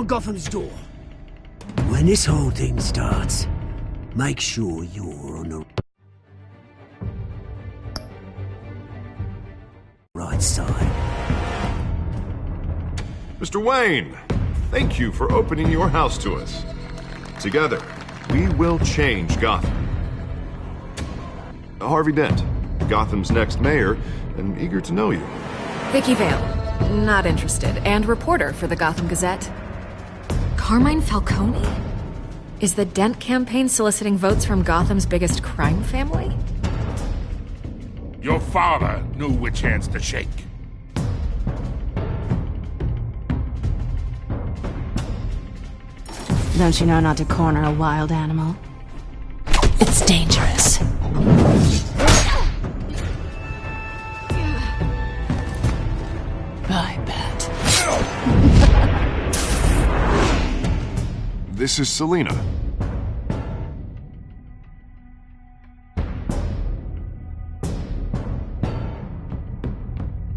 on Gotham's door. When this whole thing starts, make sure you're on the right side. Mr. Wayne, thank you for opening your house to us. Together, we will change Gotham. Harvey Dent, Gotham's next mayor, and eager to know you. Vicky Vale, not interested, and reporter for the Gotham Gazette. Carmine Falcone? Is the Dent campaign soliciting votes from Gotham's biggest crime family? Your father knew which hands to shake. Don't you know not to corner a wild animal? It's dangerous. I bet. This is Selina.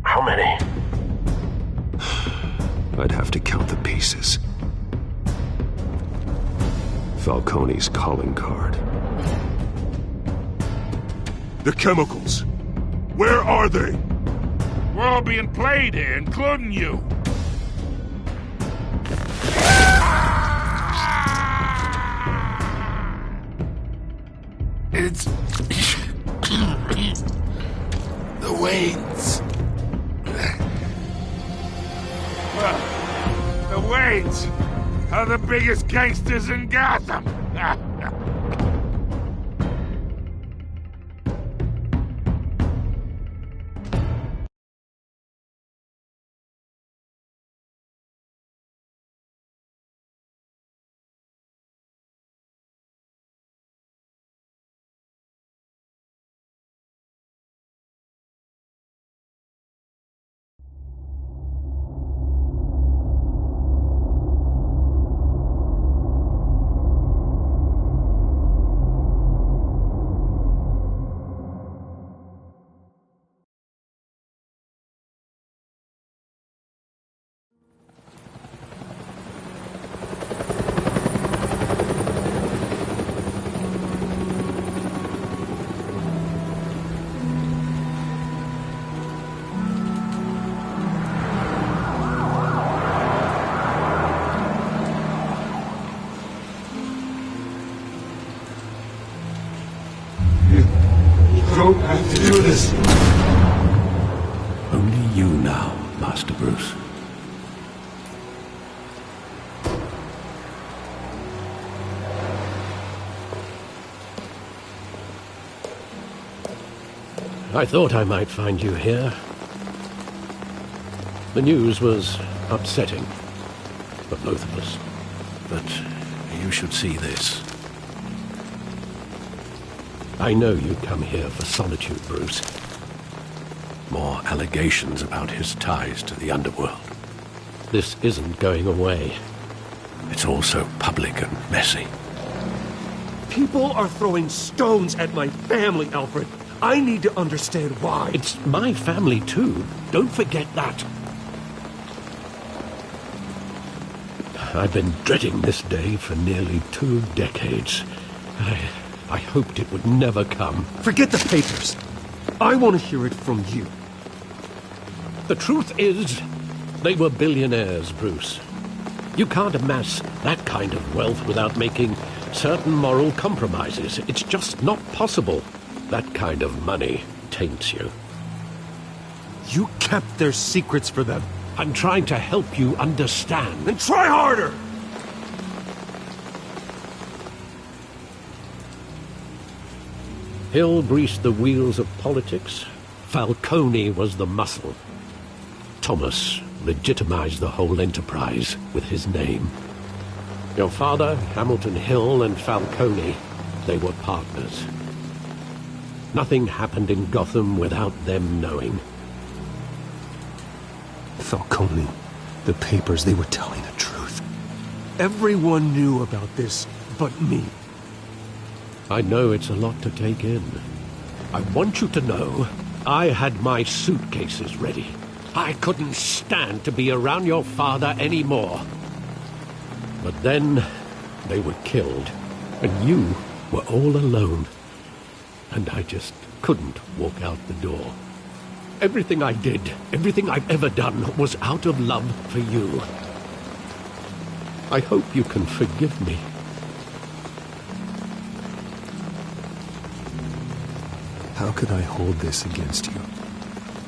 How many? I'd have to count the pieces. Falcone's calling card. The chemicals. Where are they? We're all being played here, including you. It's... the Waynes. The Waynes are the biggest gangsters in Gotham. Don't have to do this. Only you now, Master Bruce. I thought I might find you here. The news was upsetting for both of us. But you should see this. I know you come here for solitude, Bruce. More allegations about his ties to the underworld. This isn't going away. It's all so public and messy. People are throwing stones at my family, Alfred. I need to understand why. It's my family, too. Don't forget that. I've been dreading this day for nearly 2 decades. I hoped it would never come. Forget the papers. I want to hear it from you. The truth is, they were billionaires, Bruce. You can't amass that kind of wealth without making certain moral compromises. It's just not possible. That kind of money taints you. You kept their secrets for them. I'm trying to help you understand. Then try harder! Hill greased the wheels of politics. Falcone was the muscle. Thomas legitimized the whole enterprise with his name. Your father, Hamilton Hill, and Falcone, they were partners. Nothing happened in Gotham without them knowing. Falcone, the papers, they were telling the truth. Everyone knew about this but me. I know it's a lot to take in. I want you to know I had my suitcases ready. I couldn't stand to be around your father anymore. But then they were killed, and you were all alone. And I just couldn't walk out the door. Everything I did, everything I've ever done, was out of love for you. I hope you can forgive me. How could I hold this against you?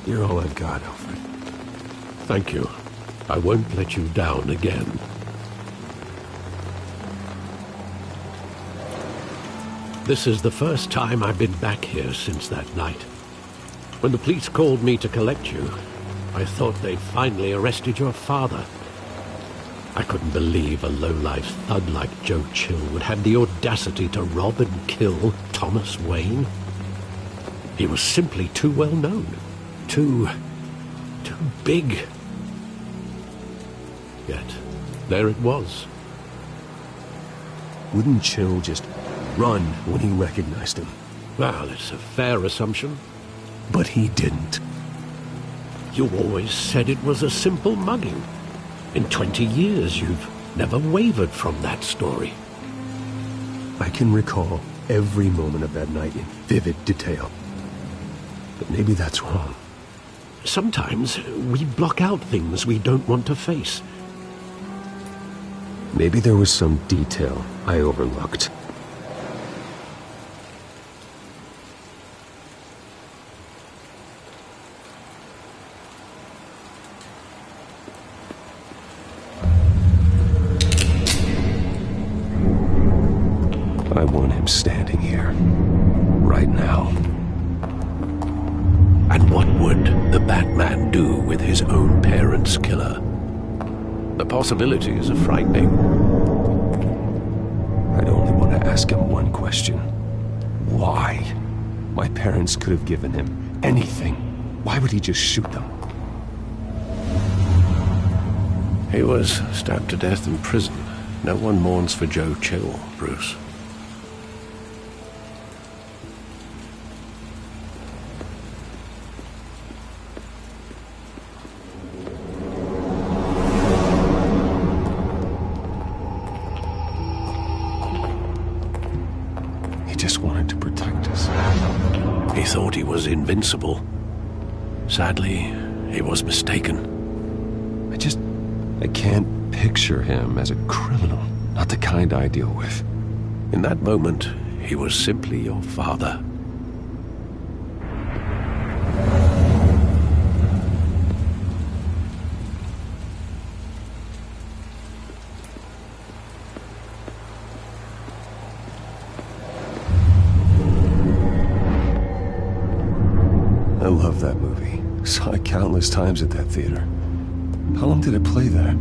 You're all I've got, Alfred. Thank you. I won't let you down again. This is the first time I've been back here since that night. When the police called me to collect you, I thought they'd finally arrested your father. I couldn't believe a low-life thug like Joe Chill would have the audacity to rob and kill Thomas Wayne. He was simply too well known. Too big. Yet, there it was. Wouldn't Chill just run when he recognized him? Well, it's a fair assumption. But he didn't. You always said it was a simple mugging. In 20 years, you've never wavered from that story. I can recall every moment of that night in vivid detail. But maybe that's wrong. Sometimes we block out things we don't want to face. Maybe there was some detail I overlooked. I want him standing here, right now. And what would the Batman do with his own parents' killer? The possibilities are frightening. I'd only want to ask him one question. Why? My parents could have given him anything. Why would he just shoot them? He was stabbed to death in prison. No one mourns for Joe Chill, Bruce. Just wanted to protect us. He thought he was invincible. Sadly, he was mistaken. I can't picture him as a criminal. Not the kind I deal with. In that moment, he was simply your father. I love that movie. Saw it countless times at that theater. How long did it play there?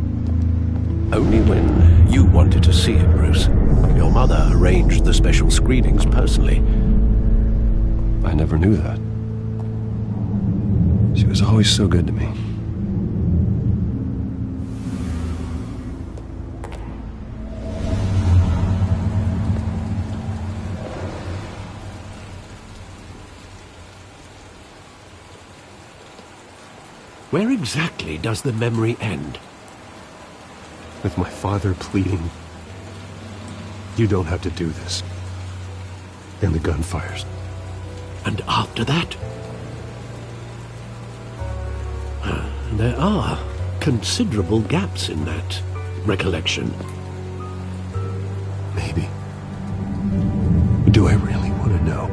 Only when you wanted to see it, Bruce. Your mother arranged the special screenings personally. I never knew that. She was always so good to me. Where exactly does the memory end? With my father pleading, "You don't have to do this." And the gun fires. And after that? There are considerable gaps in that recollection. Maybe. Do I really want to know?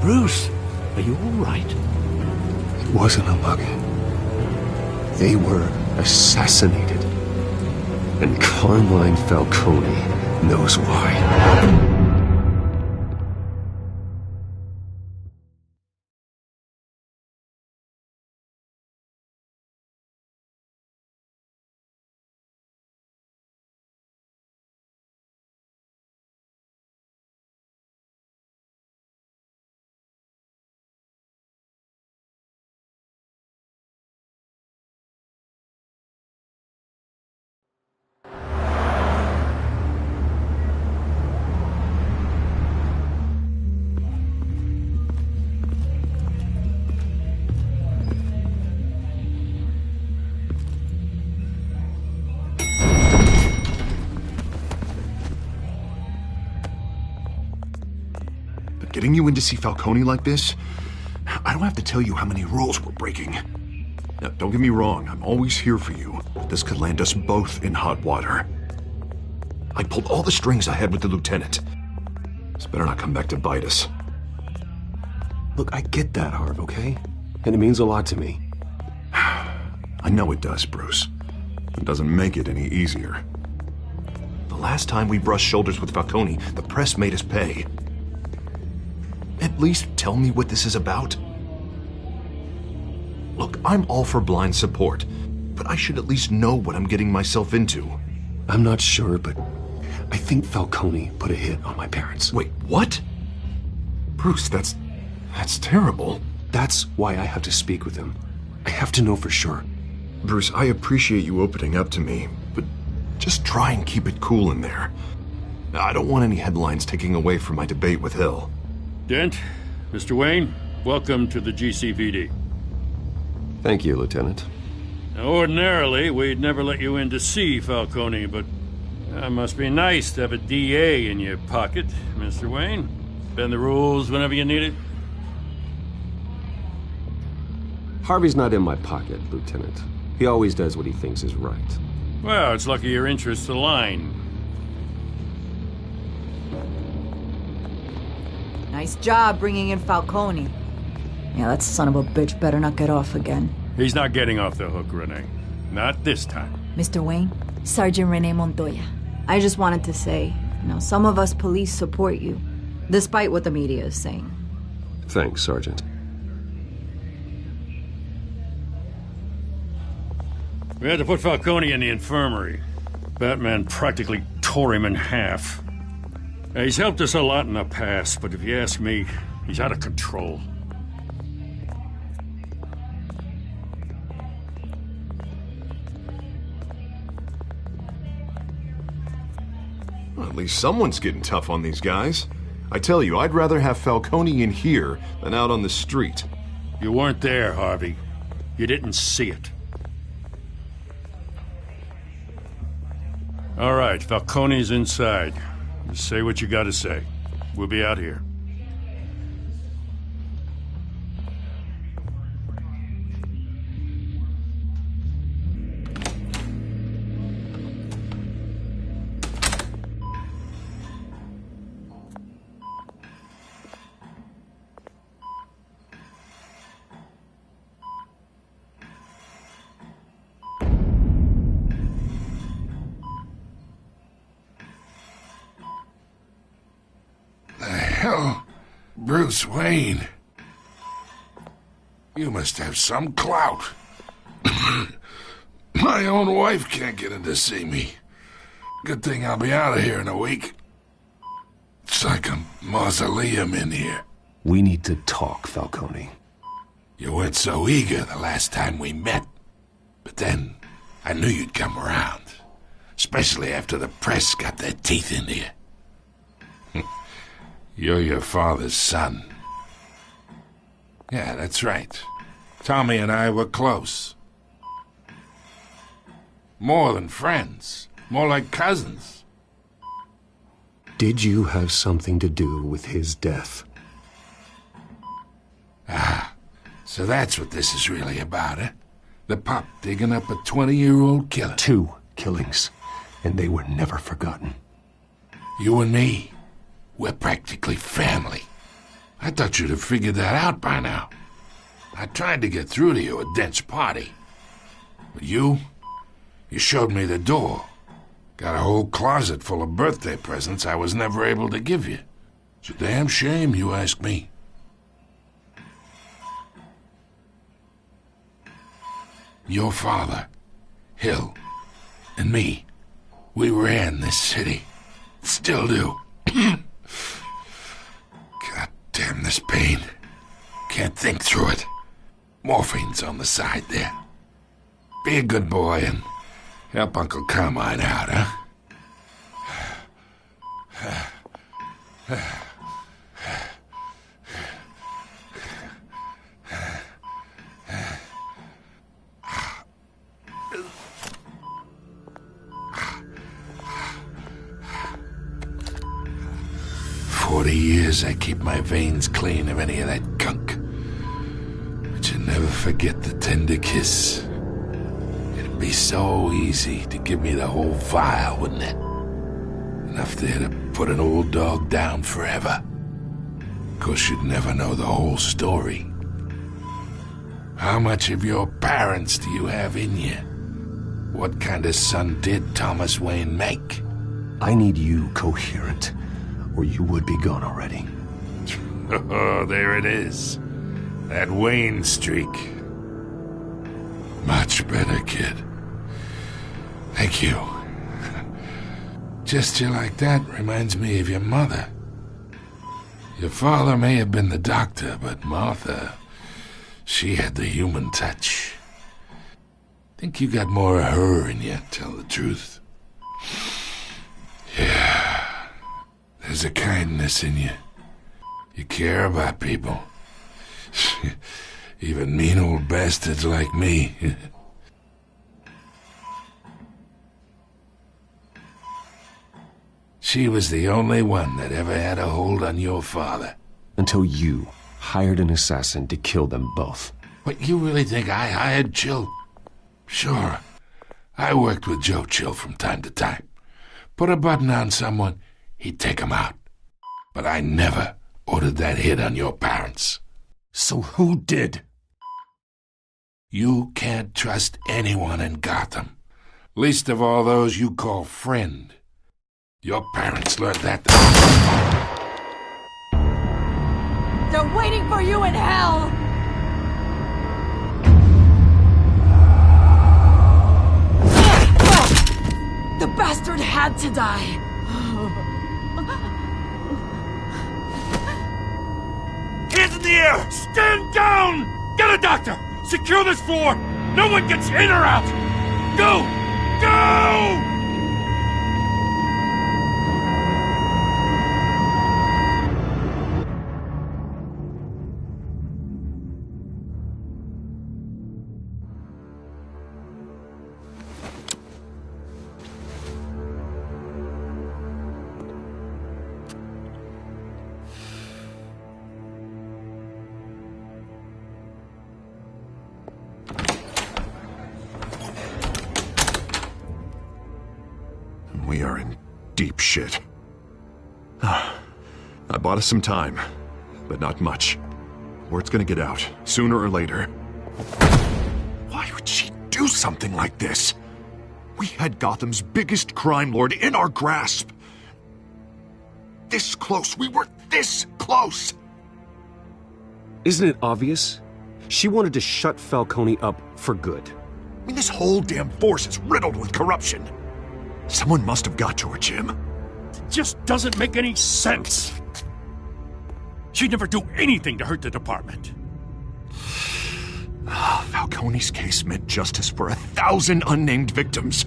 Bruce, are you all right? It wasn't a mug. They were assassinated. And Carmine Falcone knows why. Getting you in to see Falcone like this? I don't have to tell you how many rules we're breaking. Now, don't get me wrong, I'm always here for you, but this could land us both in hot water. I pulled all the strings I had with the lieutenant. This better not come back to bite us. Look, I get that, Harv, okay? And it means a lot to me. I know it does, Bruce. It doesn't make it any easier. The last time we brushed shoulders with Falcone, the press made us pay. At least tell me what this is about. Look, I'm all for blind support, but I should at least know what I'm getting myself into. I'm not sure, but I think Falcone put a hit on my parents. Wait, what? Bruce, that's terrible. That's why I have to speak with him. I have to know for sure. Bruce, I appreciate you opening up to me, but just try and keep it cool in there. I don't want any headlines taking away from my debate with Hill. Dent, Mr. Wayne, welcome to the GCPD. Thank you, Lieutenant. Now, ordinarily, we'd never let you in to see Falcone, but it must be nice to have a DA in your pocket, Mr. Wayne. Bend the rules whenever you need it. Harvey's not in my pocket, Lieutenant. He always does what he thinks is right. Well, it's lucky your interests align. Nice job bringing in Falcone. Yeah, that son of a bitch better not get off again. He's not getting off the hook, Renee. Not this time. Mr. Wayne, Sergeant Renee Montoya. I just wanted to say, some of us police support you, despite what the media is saying. Thanks, Sergeant. We had to put Falcone in the infirmary. Batman practically tore him in half. He's helped us a lot in the past, but if you ask me, he's out of control. Well, at least someone's getting tough on these guys. I tell you, I'd rather have Falcone in here than out on the street. You weren't there, Harvey. You didn't see it. All right, Falcone's inside. Just say what you gotta say. We'll be out here. Hell, Bruce Wayne. You must have some clout. My own wife can't get in to see me. Good thing I'll be out of here in a week. It's like a mausoleum in here. We need to talk, Falcone. You weren't so eager the last time we met. But then, I knew you'd come around. Especially after the press got their teeth into you. You're your father's son. Yeah, that's right. Tommy and I were close. More than friends. More like cousins. Did you have something to do with his death? Ah, so that's what this is really about, eh? The pup digging up a 20-year-old killer. 2 killings, and they were never forgotten. You and me, we're practically family. I thought you'd have figured that out by now. I tried to get through to you at Dent's party. But you showed me the door. Got a whole closet full of birthday presents I was never able to give you. It's a damn shame, you ask me. Your father, Hill, and me, we ran this city. Still do. God damn this pain. Can't think through it. Morphine's on the side there. Be a good boy and help Uncle Carmine out, huh? 40 years I keep my veins clean of any of that gunk. But you never forget the tender kiss. It'd be so easy to give me the whole vial, wouldn't it? Enough there to put an old dog down forever. Of course, you'd never know the whole story. How much of your parents do you have in you? What kind of son did Thomas Wayne make? I need you coherent, or you would be gone already. Oh, there it is. That Wayne streak. Much better, kid. Thank you. Gesture like that reminds me of your mother. Your father may have been the doctor, but Martha, she had the human touch. Think you got more of her in you, tell the truth. Yeah. There's a kindness in you. You care about people. Even mean old bastards like me. She was the only one that ever had a hold on your father. Until you hired an assassin to kill them both. What, you really think I hired Chill? Sure. I worked with Joe Chill from time to time. Put a button on someone, he'd take him out. But I never ordered that hit on your parents. So who did? You can't trust anyone in Gotham. Least of all those you call friend. Your parents learned that. They're waiting for you in hell! The bastard had to die. Hands in the air! Stand down! Get a doctor! Secure this floor! No one gets in or out! Go! Go! We are in deep shit. I bought us some time, but not much. Word's gonna get out, sooner or later. Why would she do something like this? We had Gotham's biggest crime lord in our grasp. This close. We were this close. Isn't it obvious? She wanted to shut Falcone up for good. I mean, this whole damn force is riddled with corruption. Someone must have got to her, Jim. It just doesn't make any sense. She'd never do anything to hurt the department. Falcone's case meant justice for 1,000 unnamed victims.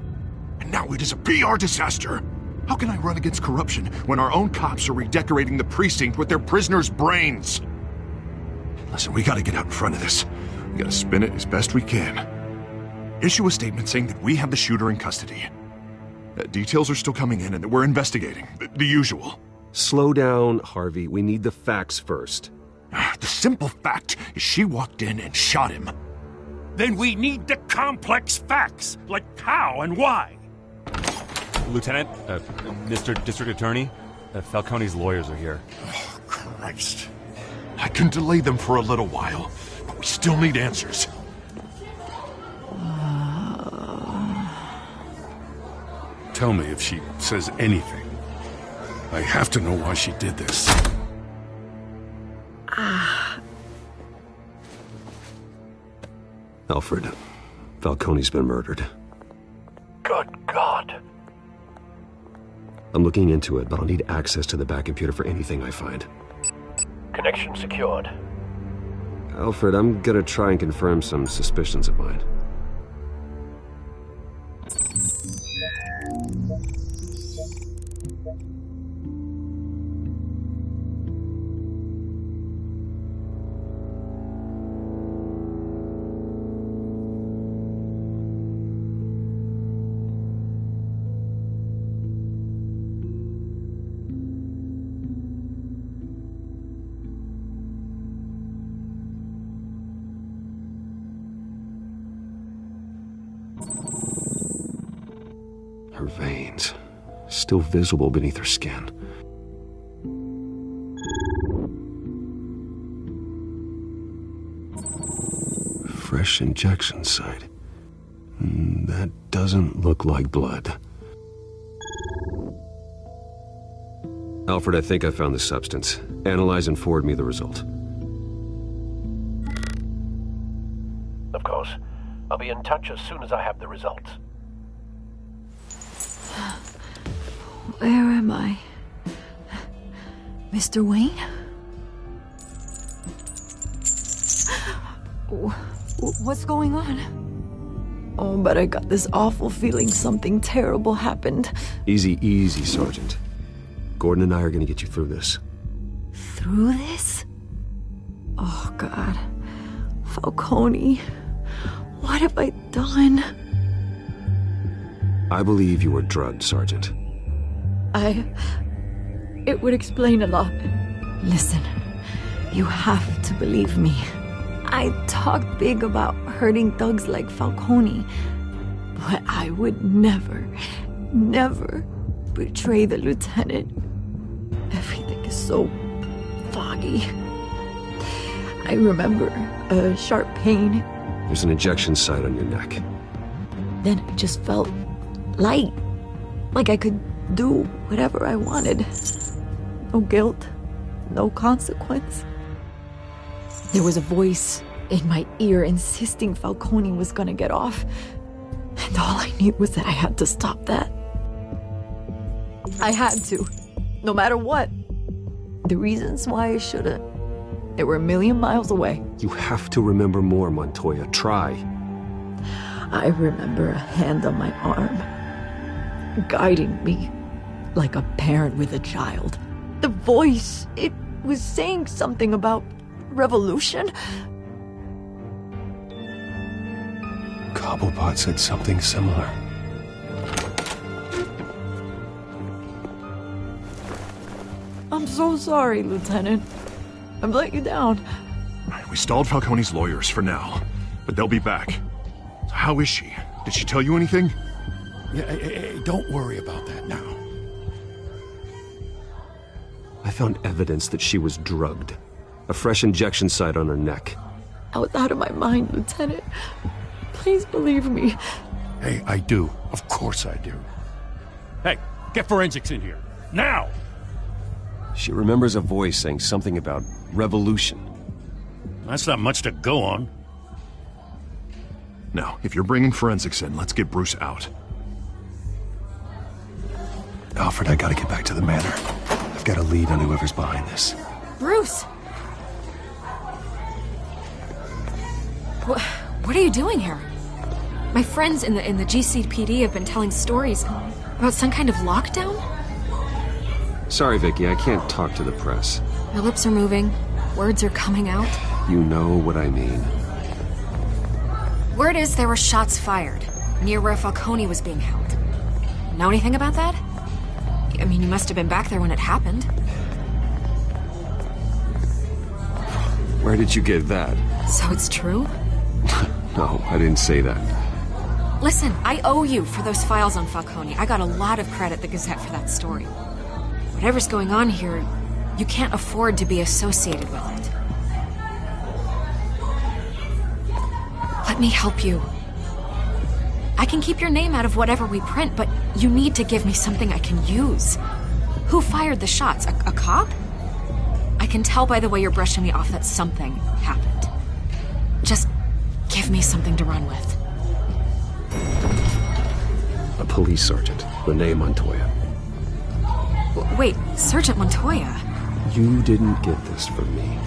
And now it is a PR disaster. How can I run against corruption when our own cops are redecorating the precinct with their prisoners' brains? Listen, we gotta get out in front of this. We gotta spin it as best we can. Issue a statement saying that we have the shooter in custody. Details are still coming in and that we're investigating. The usual. Slow down, Harvey. We need the facts first. The simple fact is she walked in and shot him. Then we need the complex facts, like how and why. Lieutenant, Mr. District Attorney, Falcone's lawyers are here. Oh, Christ. I can delay them for a little while, but we still need answers. Tell me if she says anything. I have to know why she did this. Alfred, Falcone's been murdered. Good God. I'm looking into it, but I'll need access to the back computer for anything I find. Connection secured. Alfred, I'm gonna try and confirm some suspicions of mine. Her veins, still visible beneath her skin. Fresh injection site. That doesn't look like blood. Alfred, I think I found the substance. Analyze and forward me the result. Of course. I'll be in touch as soon as I have the results. Where am I? Mr. Wayne? What's going on? Oh, but I got this awful feeling something terrible happened. Easy, easy, Sergeant. Gordon and I are gonna get you through this. Through this? Oh, God. Falcone. What have I done? I believe you were drugged, Sergeant. It would explain a lot. Listen, you have to believe me. I talked big about hurting thugs like Falcone, but I would never betray the lieutenant. Everything is so foggy. I remember a sharp pain. There's an injection site on your neck. Then it just felt light, like I could do whatever I wanted. No guilt, no consequence. There was a voice in my ear insisting Falcone was gonna get off, and all I knew was that I had to stop that. I had to, no matter what. The reasons why I shouldn't, they were a million miles away. You have to remember more, Montoya. Try. I remember a hand on my arm, guiding me like a parent with a child. The voice, it was saying something about revolution. Cobblepot said something similar. I'm so sorry, Lieutenant. I've let you down. We stalled Falcone's lawyers for now, but they'll be back. How is she? Did she tell you anything? Yeah, hey, don't worry about that now. I found evidence that she was drugged. A fresh injection site on her neck. I was out of my mind, Lieutenant. Please believe me. Hey, I do. Of course I do. Hey, get forensics in here. Now! She remembers a voice saying something about revolution. That's not much to go on. Now, if you're bringing forensics in, let's get Bruce out. Alfred, I gotta get back to the manor. I've got a lead on whoever's behind this. Bruce! What are you doing here? My friends in the GCPD have been telling stories about some kind of lockdown? Sorry, Vicky, I can't talk to the press. Your lips are moving. Words are coming out. You know what I mean. Word is there were shots fired near where Falcone was being held. Know anything about that? I mean, you must have been back there when it happened. Where did you get that? So it's true? No, I didn't say that. Listen, I owe you for those files on Falcone. I got a lot of credit the Gazette for that story. Whatever's going on here, you can't afford to be associated with it. Let me help you. I can keep your name out of whatever we print, but you need to give me something I can use. Who fired the shots? A cop? I can tell by the way you're brushing me off that something happened. Just give me something to run with. A police sergeant, Rene Montoya. Wait, Sergeant Montoya? You didn't get this from me.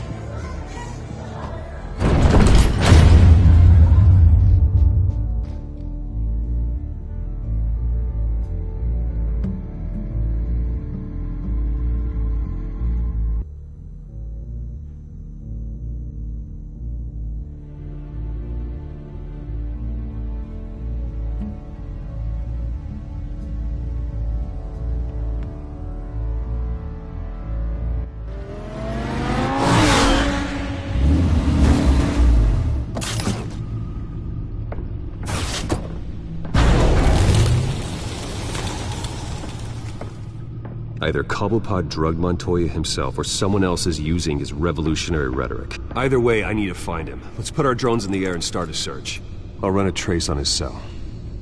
Either Cobblepot drugged Montoya himself, or someone else is using his revolutionary rhetoric. Either way, I need to find him. Let's put our drones in the air and start a search. I'll run a trace on his cell.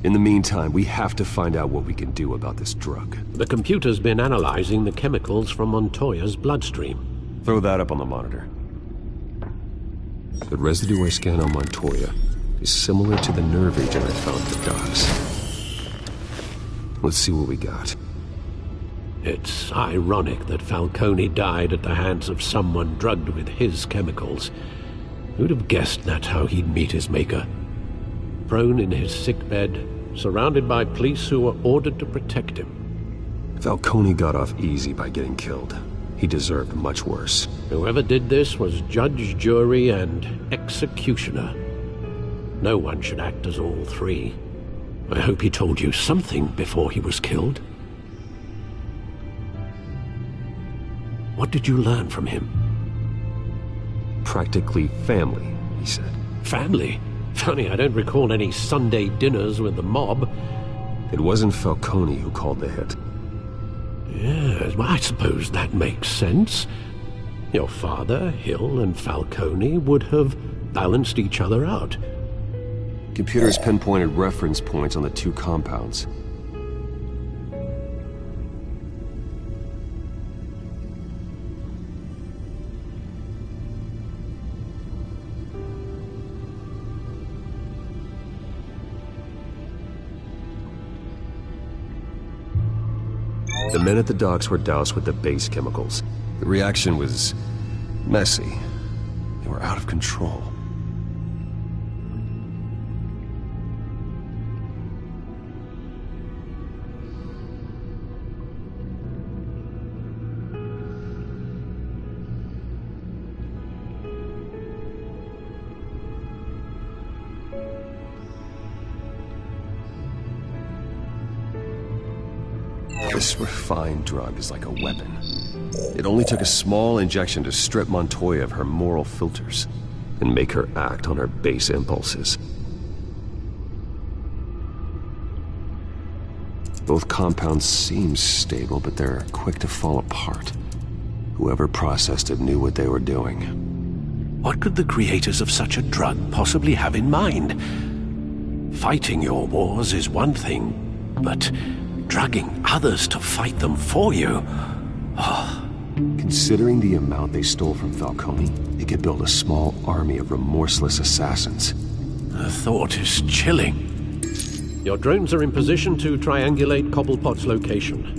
In the meantime, we have to find out what we can do about this drug. The computer's been analyzing the chemicals from Montoya's bloodstream. Throw that up on the monitor. The residue I scan on Montoya is similar to the nerve agent I found at the docks. Let's see what we got. It's ironic that Falcone died at the hands of someone drugged with his chemicals. Who'd have guessed that's how he'd meet his maker? Prone in his sickbed, surrounded by police who were ordered to protect him. Falcone got off easy by getting killed. He deserved much worse. Whoever did this was judge, jury, and executioner. No one should act as all three. I hope he told you something before he was killed. What did you learn from him? Practically family, he said. Family? Funny, I don't recall any Sunday dinners with the mob. It wasn't Falcone who called the hit. Yes, well, I suppose that makes sense. Your father, Hill, and Falcone would have balanced each other out. Computers pinpointed reference points on the two compounds. The men at the docks were doused with the base chemicals. The reaction was messy. They were out of control. This refined drug is like a weapon. It only took a small injection to strip Montoya of her moral filters and make her act on her base impulses. Both compounds seem stable, but they're quick to fall apart. Whoever processed it knew what they were doing. What could the creators of such a drug possibly have in mind? Fighting your wars is one thing, but drugging others to fight them for you? Oh. Considering the amount they stole from Falcone, they could build a small army of remorseless assassins. The thought is chilling. Your drones are in position to triangulate Cobblepot's location.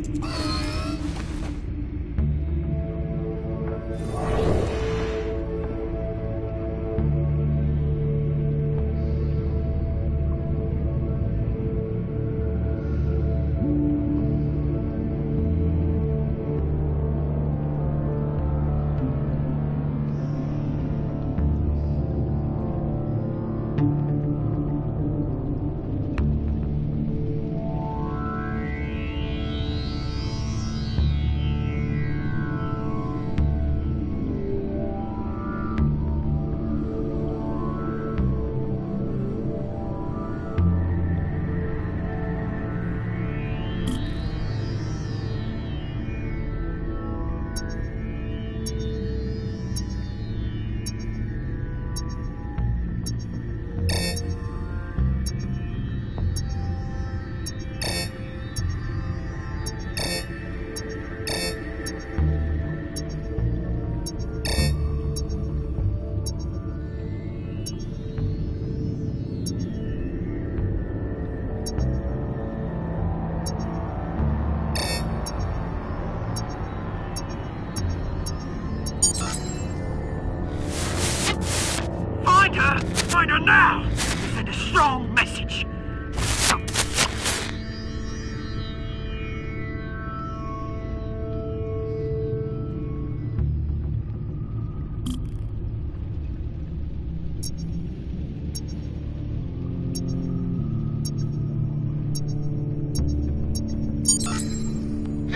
Find her! Find her now! Send a strong message.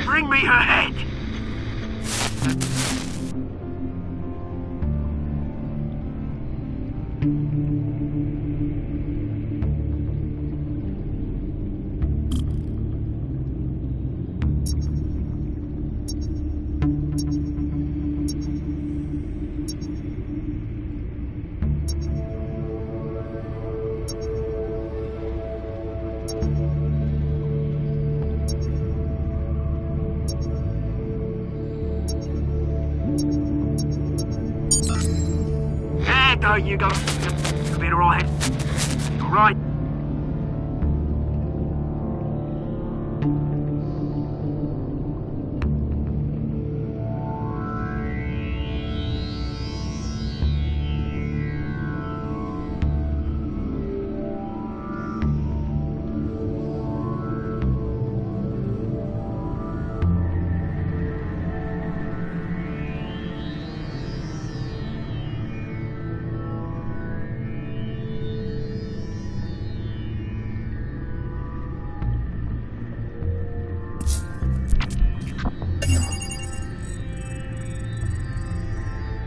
Bring me her head! There you go. You'll be alright. Alright.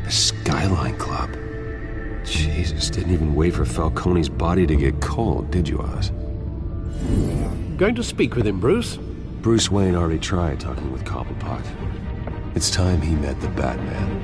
Skyline Club. Jesus, didn't even wait for Falcone's body to get cold, did you, Oz? Going to speak with him, Bruce? Bruce Wayne already tried talking with Cobblepot. It's time he met the Batman.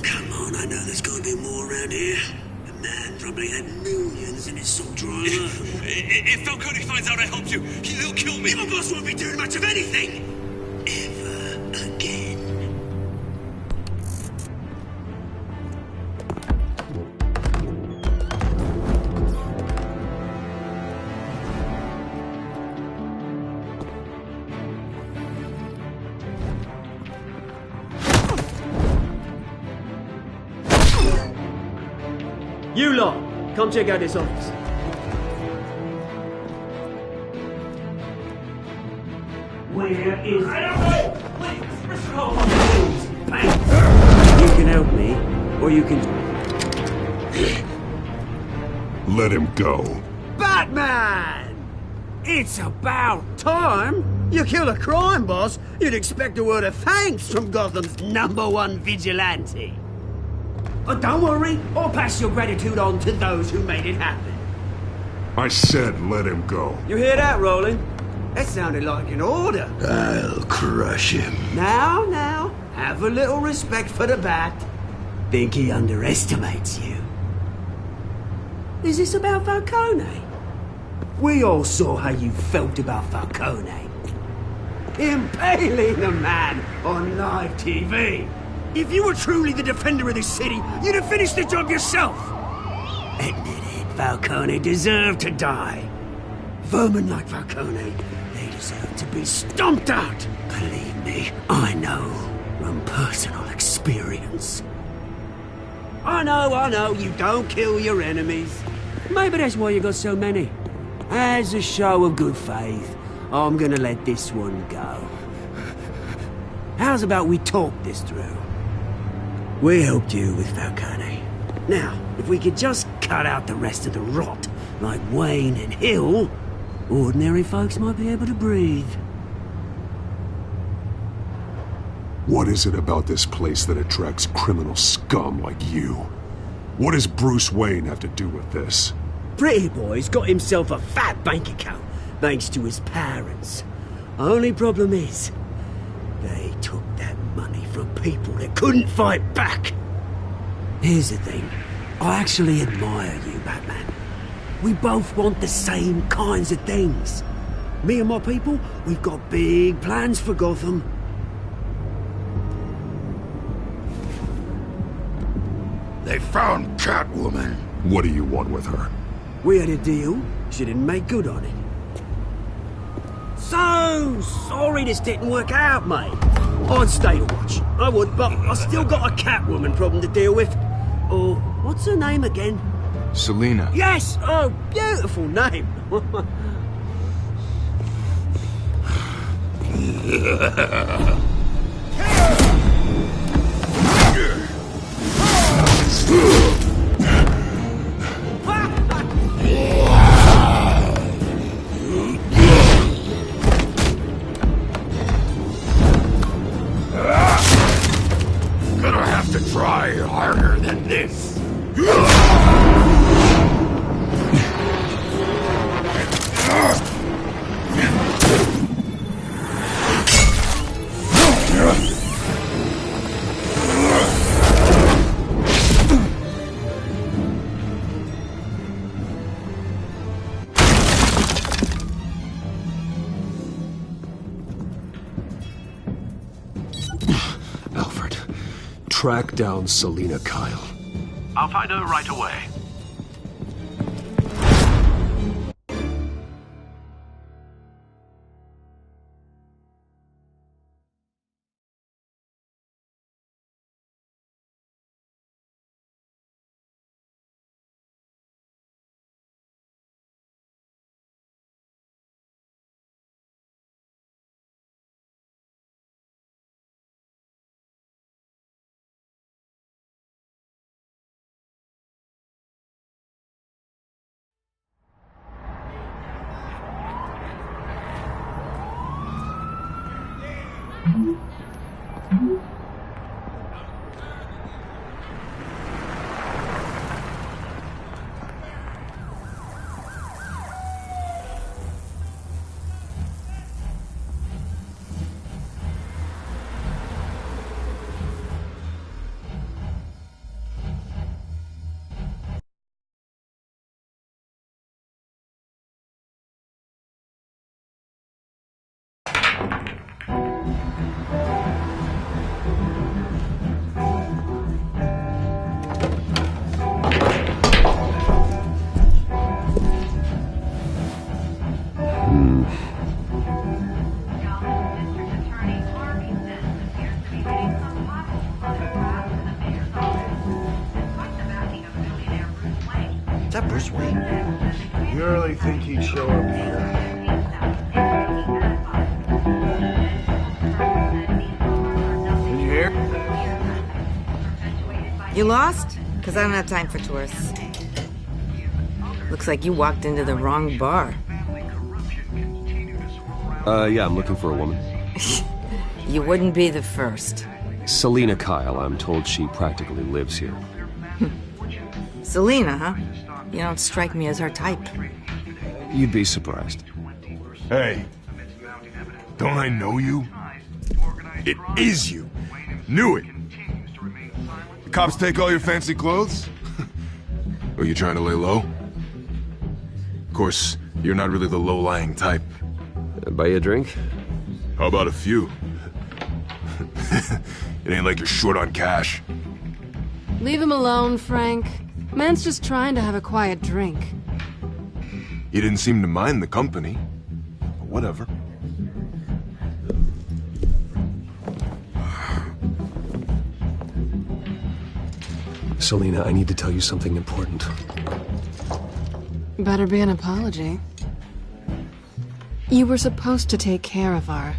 Come on, I know there's gonna be more around here. The man probably had millions in his soul driver. If Falcone finds out I helped you, he'll kill me. Your boss won't be doing much of anything. Ever again. You lot, come check out this office. Where is... I don't know! Please, you can help me, or you can... Let him go. Batman! It's about time! You kill a crime boss, you'd expect a word of thanks from Gotham's #1 vigilante. Oh, don't worry, I'll pass your gratitude on to those who made it happen. I said let him go. You hear that, Roland? That sounded like an order. I'll crush him. Now, have a little respect for the Bat. Think he underestimates you. Is this about Falcone? We all saw how you felt about Falcone. Impaling a man on live TV. If you were truly the defender of this city, you'd have finished the job yourself. Admit it, Falcone deserved to die. Vermin like Falcone, they deserve to be stomped out. Believe me, I know from personal experience. I know, you don't kill your enemies. Maybe that's why you got so many. As a show of good faith, I'm gonna let this one go. How's about we talk this through? We helped you with Falcone. Now, if we could just cut out the rest of the rot, like Wayne and Hill, ordinary folks might be able to breathe. What is it about this place that attracts criminal scum like you? What does Bruce Wayne have to do with this? Pretty Boy's got himself a fat bank account, thanks to his parents. Only problem is, they took that money from people that couldn't fight back. Here's the thing. I actually admire you, Batman. We both want the same kinds of things. Me and my people, we've got big plans for Gotham. They found Catwoman. What do you want with her? We had a deal. She didn't make good on it. So sorry this didn't work out, mate. I'd stay to watch. I would, but I still got a Catwoman problem to deal with. Oh, what's her name again? Selina. Yes! Oh, beautiful name. Gonna have to try harder than this. Alfred, track down Selina Kyle. I'll find her right away. Is that Bruce Wayne? You really think he'd show up here? Did you hear? You lost? Because I don't have time for tourists. Looks like you walked into the wrong bar. Yeah, I'm looking for a woman. You wouldn't be the first. Selina Kyle, I'm told she practically lives here. Selina, huh? You don't strike me as her type. You'd be surprised. Hey, don't I know you? It is you. Knew it. The cops take all your fancy clothes? Are you trying to lay low? Of course, you're not really the low-lying type. Buy you a drink? How about a few? It ain't like you're short on cash. Leave him alone, Frank. Man's just trying to have a quiet drink. You didn't seem to mind the company. But whatever. Selina, I need to tell you something important. Better be an apology. You were supposed to take care of our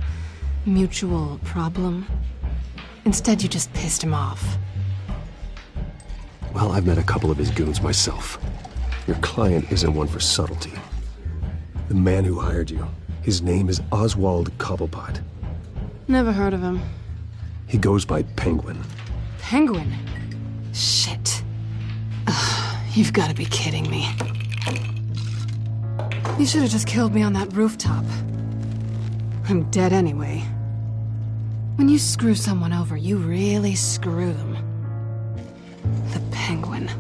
mutual problem. Instead, you just pissed him off. Well, I've met a couple of his goons myself. Your client isn't one for subtlety. The man who hired you, his name is Oswald Cobblepot. Never heard of him. He goes by Penguin. Penguin? Shit. Ugh, you've got to be kidding me. You should have just killed me on that rooftop. I'm dead anyway. When you screw someone over, you really screw them. The Penguin.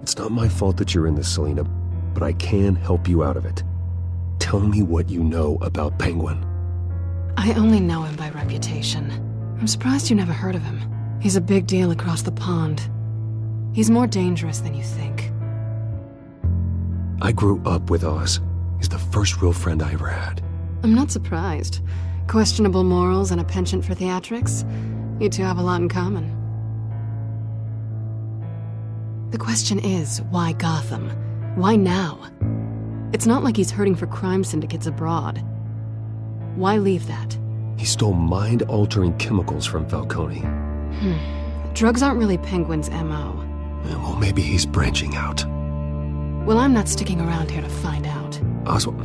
It's not my fault that you're in this, Selina, but I can help you out of it. Tell me what you know about Penguin. I only know him by reputation. I'm surprised you never heard of him. He's a big deal across the pond. He's more dangerous than you think. I grew up with Oz. He's the first real friend I ever had. I'm not surprised. Questionable morals and a penchant for theatrics. You two have a lot in common. The question is, why Gotham? Why now? It's not like he's hurting for crime syndicates abroad. Why leave that? He stole mind-altering chemicals from Falcone. Drugs aren't really Penguin's M.O. Well, maybe he's branching out. Well, I'm not sticking around here to find out. Oswald,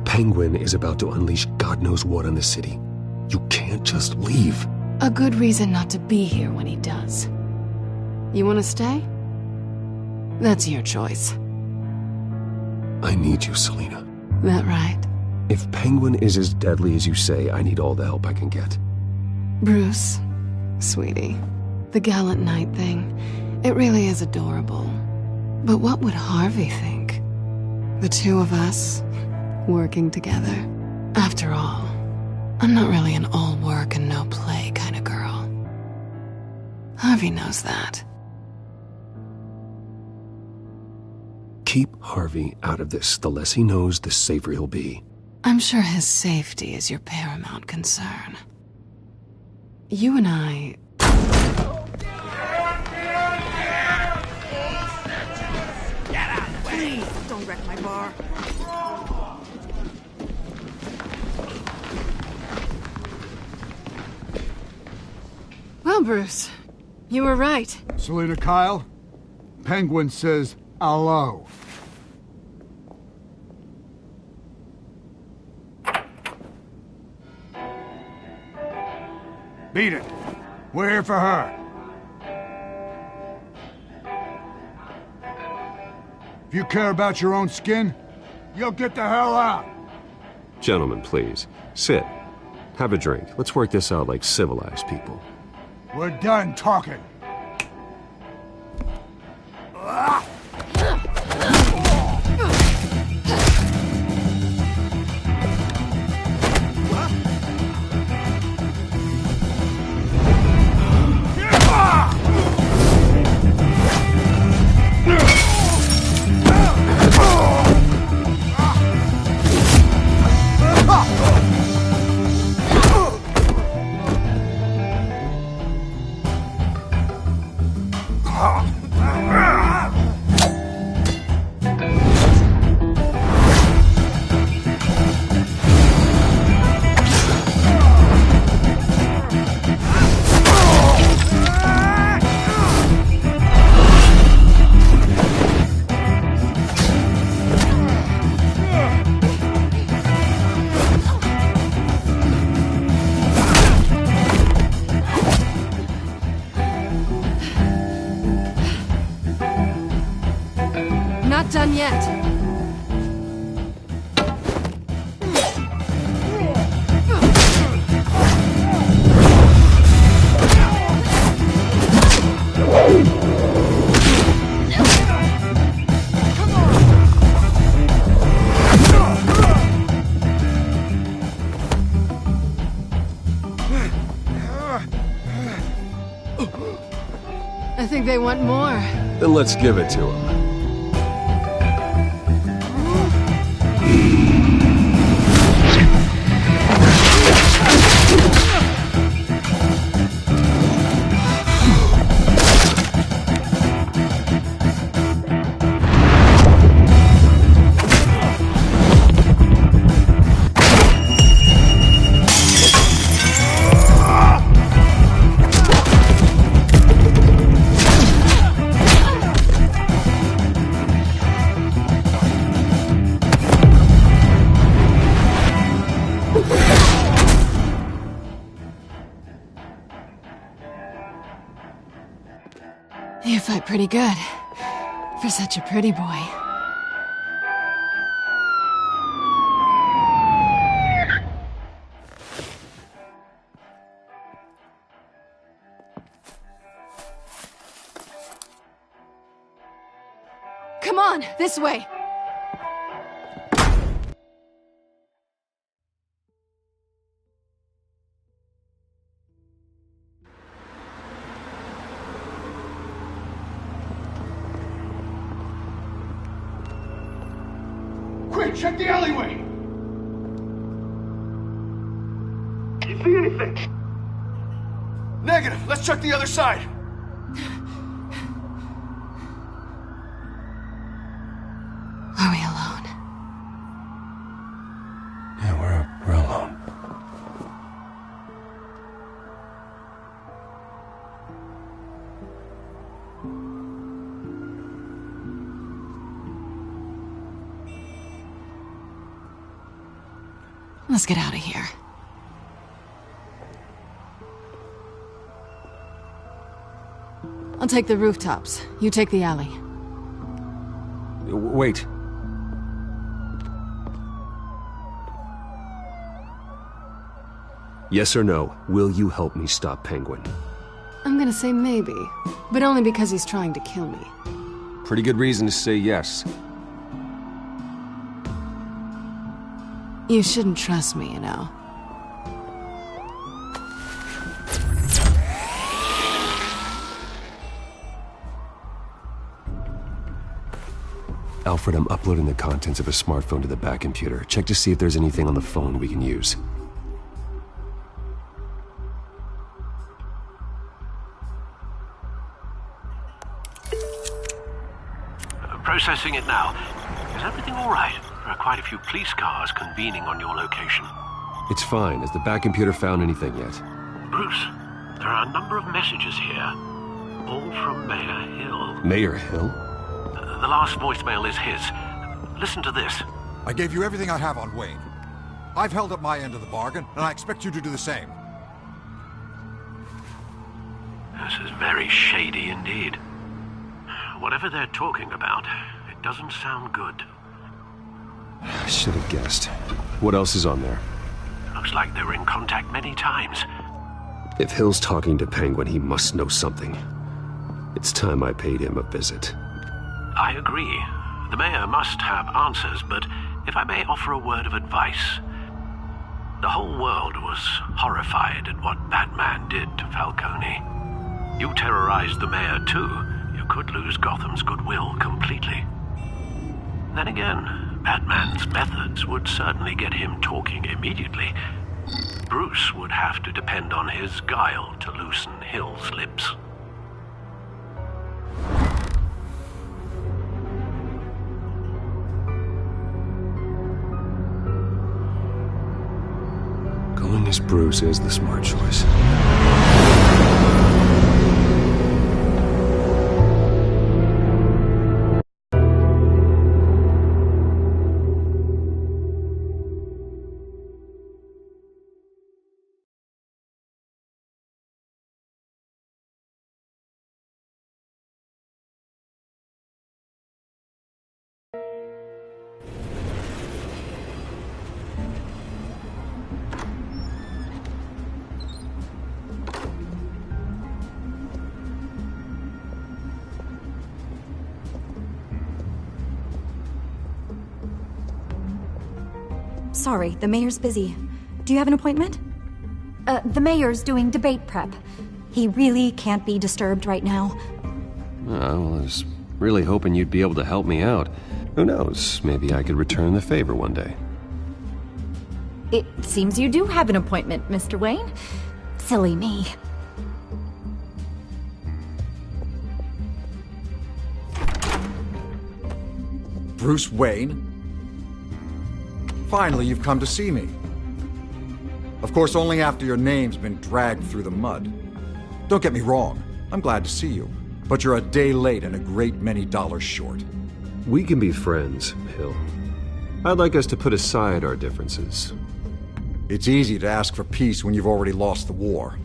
Penguin is about to unleash God knows what on the city. You can't just leave. A good reason not to be here when he does. You want to stay? That's your choice. I need you, Selina. That right? If Penguin is as deadly as you say, I need all the help I can get. Bruce, sweetie, the gallant knight thing, it really is adorable. But what would Harvey think? The two of us, working together. After all, I'm not really an all work and no play kind of girl. Harvey knows that. Keep Harvey out of this. The less he knows, the safer he'll be. I'm sure his safety is your paramount concern. You and I... Get out! Please, don't wreck my bar. Well, Bruce, you were right. Selina Kyle, Penguin says hello. Beat it. We're here for her. If you care about your own skin, you'll get the hell out. Gentlemen, please. Sit. Have a drink. Let's work this out like civilized people. We're done talking. Not done yet. I think they want more. Then let's give it to him. fight pretty good. For such a pretty boy. Come on, this way! Quick, check the alleyway! You see anything? Negative. Let's check the other side. Are we alone? Yeah, we're alone. Let's get out of here. I'll take the rooftops. You take the alley. Wait. Yes or no, will you help me stop Penguin? I'm gonna say maybe, but only because he's trying to kill me. Pretty good reason to say yes. You shouldn't trust me, you know. Alfred, I'm uploading the contents of a smartphone to the back computer. Check to see if there's anything on the phone we can use. Processing it now. Is everything all right? There are quite a few police cars convening on your location. It's fine. Has the back computer found anything yet? Bruce, there are a number of messages here. All from Mayor Hill. Mayor Hill? The last voicemail is his. Listen to this. I gave you everything I have on Wayne. I've held up my end of the bargain, and I expect you to do the same. This is very shady indeed. Whatever they're talking about, it doesn't sound good. I should have guessed. What else is on there? Looks like they were in contact many times. If Hill's talking to Penguin, he must know something. It's time I paid him a visit. I agree. The mayor must have answers, but if I may offer a word of advice. The whole world was horrified at what Batman did to Falcone. You terrorized the mayor too. You could lose Gotham's goodwill completely. Then again, Batman's methods would certainly get him talking immediately. Bruce would have to depend on his guile to loosen Hill's lips. Going as Bruce is the smart choice. Sorry, the mayor's busy. Do you have an appointment? The mayor's doing debate prep. He really can't be disturbed right now. I was really hoping you'd be able to help me out. Who knows, maybe I could return the favor one day. It seems you do have an appointment, Mr. Wayne. Silly me. Bruce Wayne? Finally, you've come to see me. Of course, only after your name's been dragged through the mud. Don't get me wrong, I'm glad to see you. But you're a day late and a great many dollars short. We can be friends, Hill. I'd like us to put aside our differences. It's easy to ask for peace when you've already lost the war.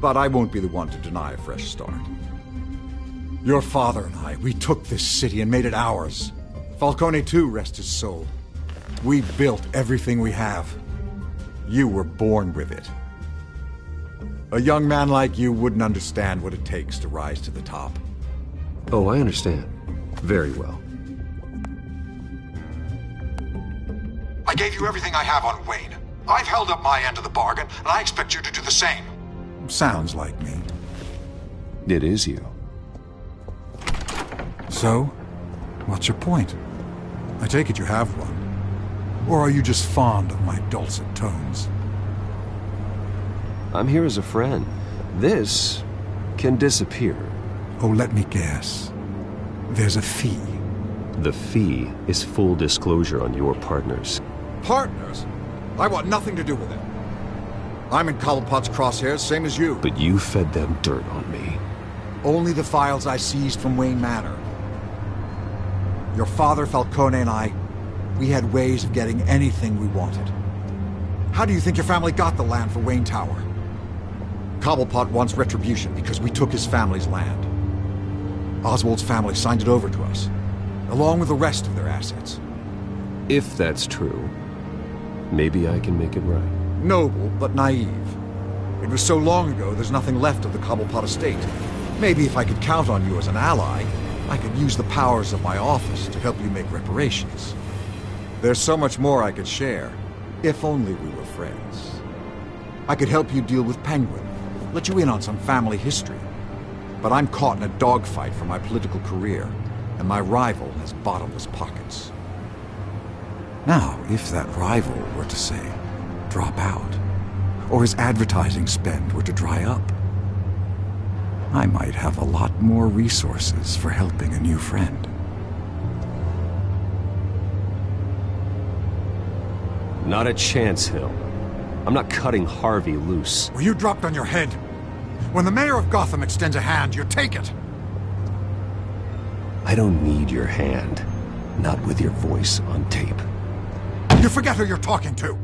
But I won't be the one to deny a fresh start. Your father and I, we took this city and made it ours. Falcone too, rest his soul. We built everything we have. You were born with it. A young man like you wouldn't understand what it takes to rise to the top. Oh, I understand. Very well. I gave you everything I have on Wayne. I've held up my end of the bargain, and I expect you to do the same. Sounds like me. It is you. So, what's your point? I take it you have one. Or are you just fond of my dulcet tones? I'm here as a friend. This can disappear. Oh, let me guess. There's a fee. The fee is full disclosure on your partners. Partners? I want nothing to do with it. I'm in Cobblepot's crosshairs, same as you. But you fed them dirt on me. Only the files I seized from Wayne Manor. Your father, Falcone, and I, we had ways of getting anything we wanted. How do you think your family got the land for Wayne Tower? Cobblepot wants retribution because we took his family's land. Oswald's family signed it over to us, along with the rest of their assets. If that's true, maybe I can make it right. Noble, but naive. It was so long ago, there's nothing left of the Cobblepot estate. Maybe if I could count on you as an ally, I could use the powers of my office to help you make reparations. There's so much more I could share, if only we were friends. I could help you deal with Penguin, let you in on some family history. But I'm caught in a dogfight for my political career, and my rival has bottomless pockets. Now, if that rival were to say, drop out, or his advertising spend were to dry up, I might have a lot more resources for helping a new friend. Not a chance, Hill. I'm not cutting Harvey loose. Were you dropped on your head? When the mayor of Gotham extends a hand, you take it! I don't need your hand. Not with your voice on tape. You forget who you're talking to!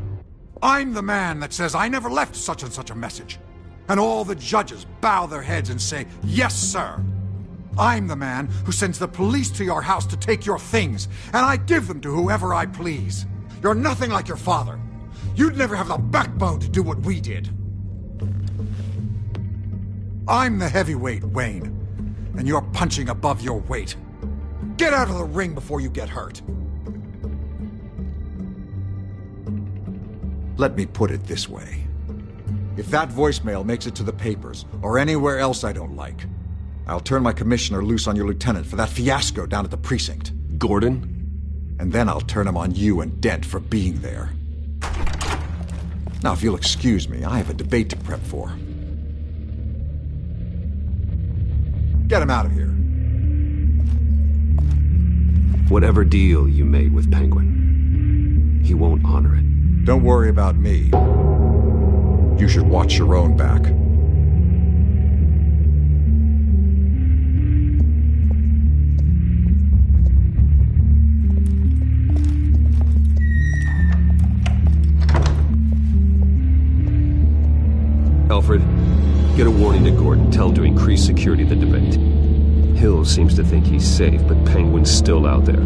I'm the man that says I never left such and such a message. And all the judges bow their heads and say, yes, sir. I'm the man who sends the police to your house to take your things, and I give them to whoever I please. You're nothing like your father. You'd never have the backbone to do what we did. I'm the heavyweight, Wayne, and you're punching above your weight. Get out of the ring before you get hurt. Let me put it this way. If that voicemail makes it to the papers, or anywhere else I don't like, I'll turn my commissioner loose on your lieutenant for that fiasco down at the precinct. Gordon? And then I'll turn him on you and Dent for being there. Now, if you'll excuse me, I have a debate to prep for. Get him out of here. Whatever deal you made with Penguin, he won't honor it. Don't worry about me. You should watch your own back. Alfred, get a warning to Gordon. Tell him to increase security at the debate. Hill seems to think he's safe, but Penguin's still out there.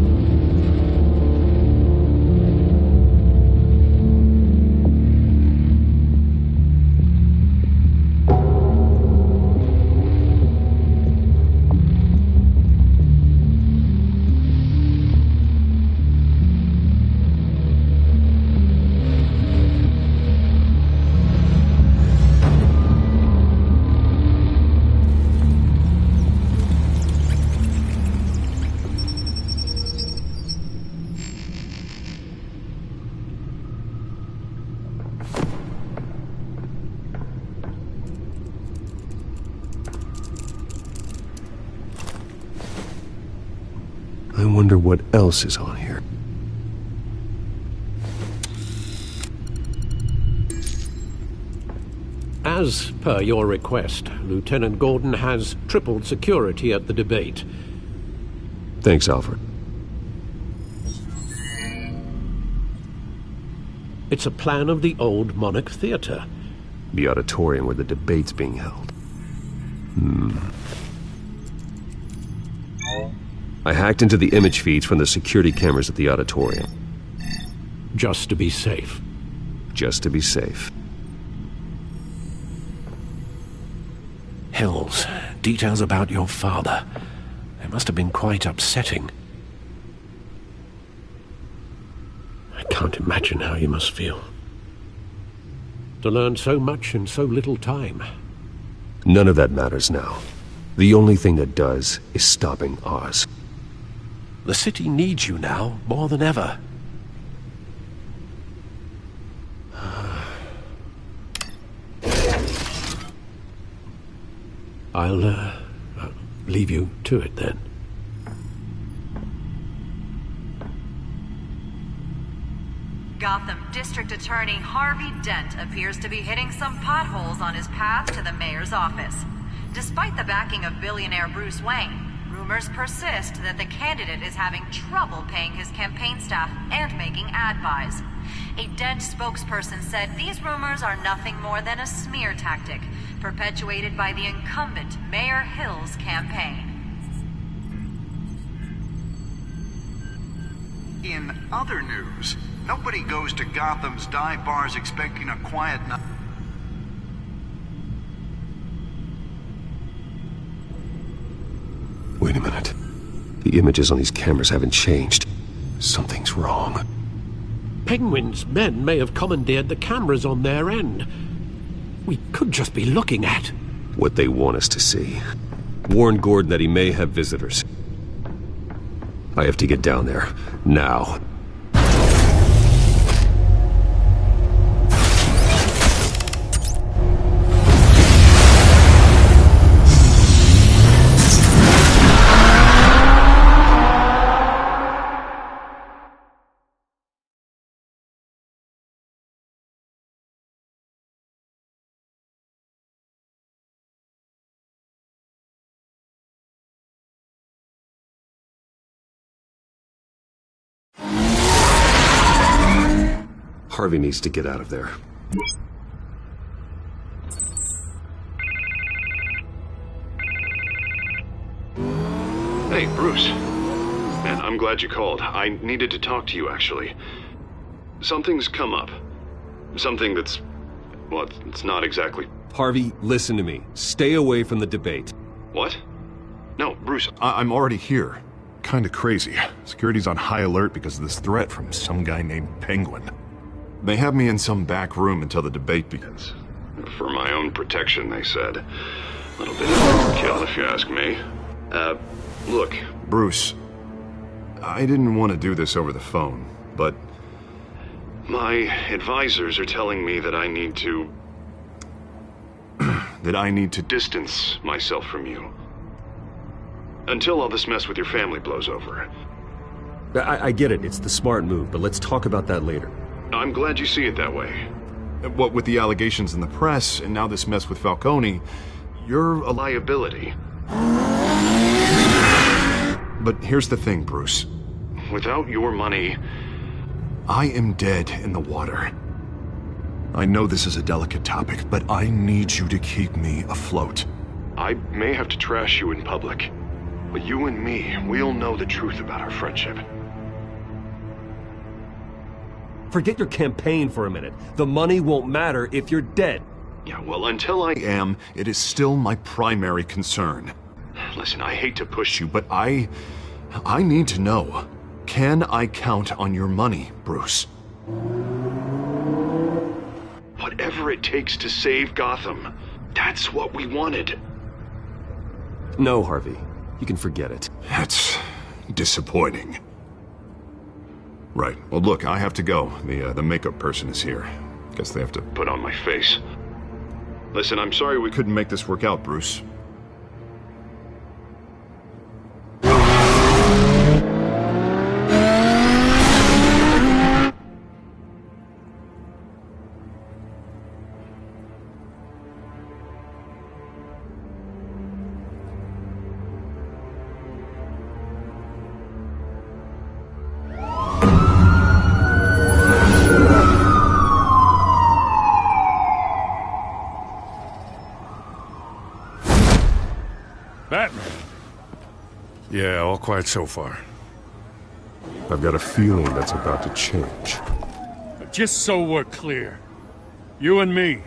I wonder what else is on here. As per your request, Lieutenant Gordon has tripled security at the debate. Thanks, Alfred. It's a plan of the old Monarch Theater. The auditorium where the debate's being held. I hacked into the image feeds from the security cameras at the auditorium. Just to be safe. Just to be safe. Hills, details about your father. They must have been quite upsetting. I can't imagine how you must feel. To learn so much in so little time. None of that matters now. The only thing that does is stopping Oz. The city needs you now, more than ever. I'll leave you to it then. Gotham District Attorney Harvey Dent appears to be hitting some potholes on his path to the mayor's office. Despite the backing of billionaire Bruce Wayne, rumors persist that the candidate is having trouble paying his campaign staff and making ad buys. A Dent spokesperson said these rumors are nothing more than a smear tactic, perpetuated by the incumbent Mayor Hill's campaign. In other news, nobody goes to Gotham's dive bars expecting a quiet night. Wait a minute. The images on these cameras haven't changed. Something's wrong. Penguin's men may have commandeered the cameras on their end. We could just be looking at what they want us to see. Warn Gordon that he may have visitors. I have to get down there. Now. Harvey needs to get out of there. Hey, Bruce. Man, I'm glad you called. I needed to talk to you, actually. Something's come up. Something that's... well, it's not exactly... Harvey, listen to me. Stay away from the debate. What? No, Bruce... I'm already here. Kinda crazy. Security's on high alert because of this threat from some guy named Penguin. They have me in some back room until the debate begins. For my own protection, they said. A little bit of overkill, if you ask me. Look. Bruce, I didn't want to do this over the phone, but... my advisors are telling me that I need to... that I need to distance myself from you. Until all this mess with your family blows over. I get it. It's the smart move, but let's talk about that later. I'm glad you see it that way. What with the allegations in the press, and now this mess with Falcone, you're a liability. But here's the thing, Bruce. Without your money... I am dead in the water. I know this is a delicate topic, but I need you to keep me afloat. I may have to trash you in public, but you and me, we'll know the truth about our friendship. Forget your campaign for a minute. The money won't matter if you're dead. Yeah, well, until I am, it is still my primary concern. Listen, I hate to push you, but I need to know. Can I count on your money, Bruce? Whatever it takes to save Gotham. That's what we wanted. No, Harvey. You can forget it. That's disappointing. Right. Well, look, I have to go. The makeup person is here. Guess they have to put on my face. Listen, I'm sorry we couldn't make this work out, Bruce. Yeah, all quiet so far. I've got a feeling that's about to change. Just so we're clear, you and me,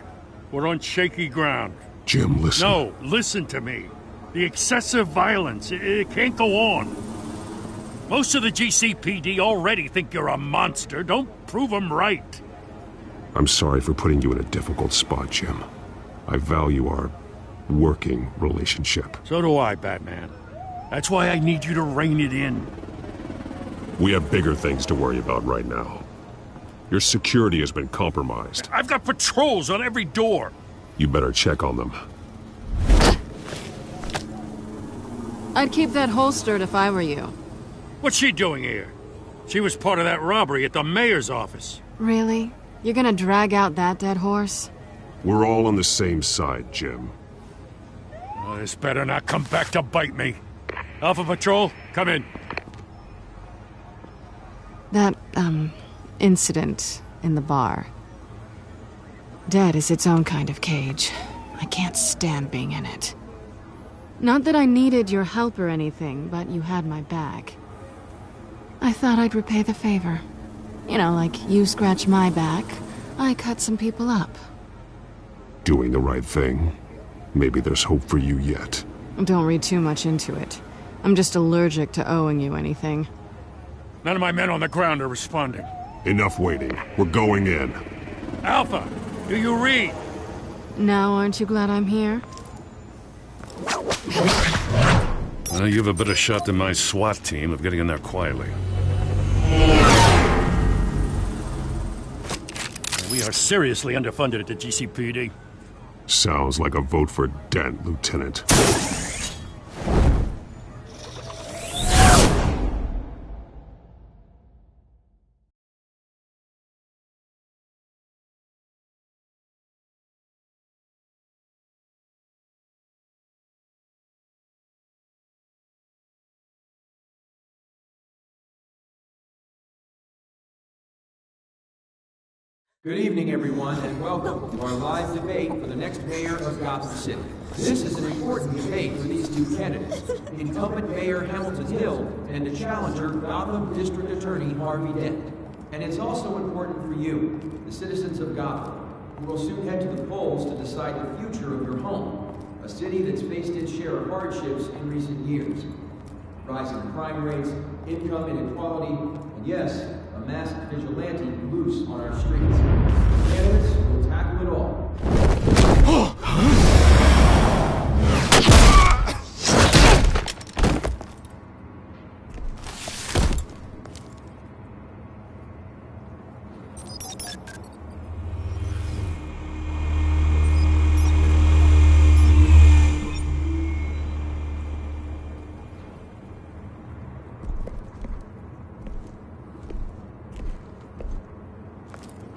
we're on shaky ground. Jim, listen. No, listen to me. The excessive violence, it can't go on. Most of the GCPD already think you're a monster. Don't prove them right. I'm sorry for putting you in a difficult spot, Jim. I value our working relationship. So do I, Batman. That's why I need you to rein it in. We have bigger things to worry about right now. Your security has been compromised. I've got patrols on every door. You better check on them. I'd keep that holstered if I were you. What's she doing here? She was part of that robbery at the mayor's office. Really? You're gonna drag out that dead horse? We're all on the same side, Jim. Oh, this better not come back to bite me. Alpha Patrol, come in. That, incident in the bar. Dead is its own kind of cage. I can't stand being in it. Not that I needed your help or anything, but you had my back. I thought I'd repay the favor. You know, like you scratch my back, I cut some people up. Doing the right thing. Maybe there's hope for you yet. Don't read too much into it. I'm just allergic to owing you anything. None of my men on the ground are responding. Enough waiting. We're going in. Alpha, do you read? Now aren't you glad I'm here? Well, you have a better shot than my SWAT team of getting in there quietly. We are seriously underfunded at the GCPD. Sounds like a vote for Dent, Lieutenant. Good evening, everyone, and welcome to our live debate for the next mayor of Gotham City. This is an important debate for these two candidates, incumbent Mayor Hamilton Hill and the challenger, Gotham District Attorney Harvey Dent. And it's also important for you, the citizens of Gotham, who will soon head to the polls to decide the future of your home, a city that's faced its share of hardships in recent years. Rising crime rates, income inequality, and yes, a masked vigilante loose on our streets. Candidates will tackle it all.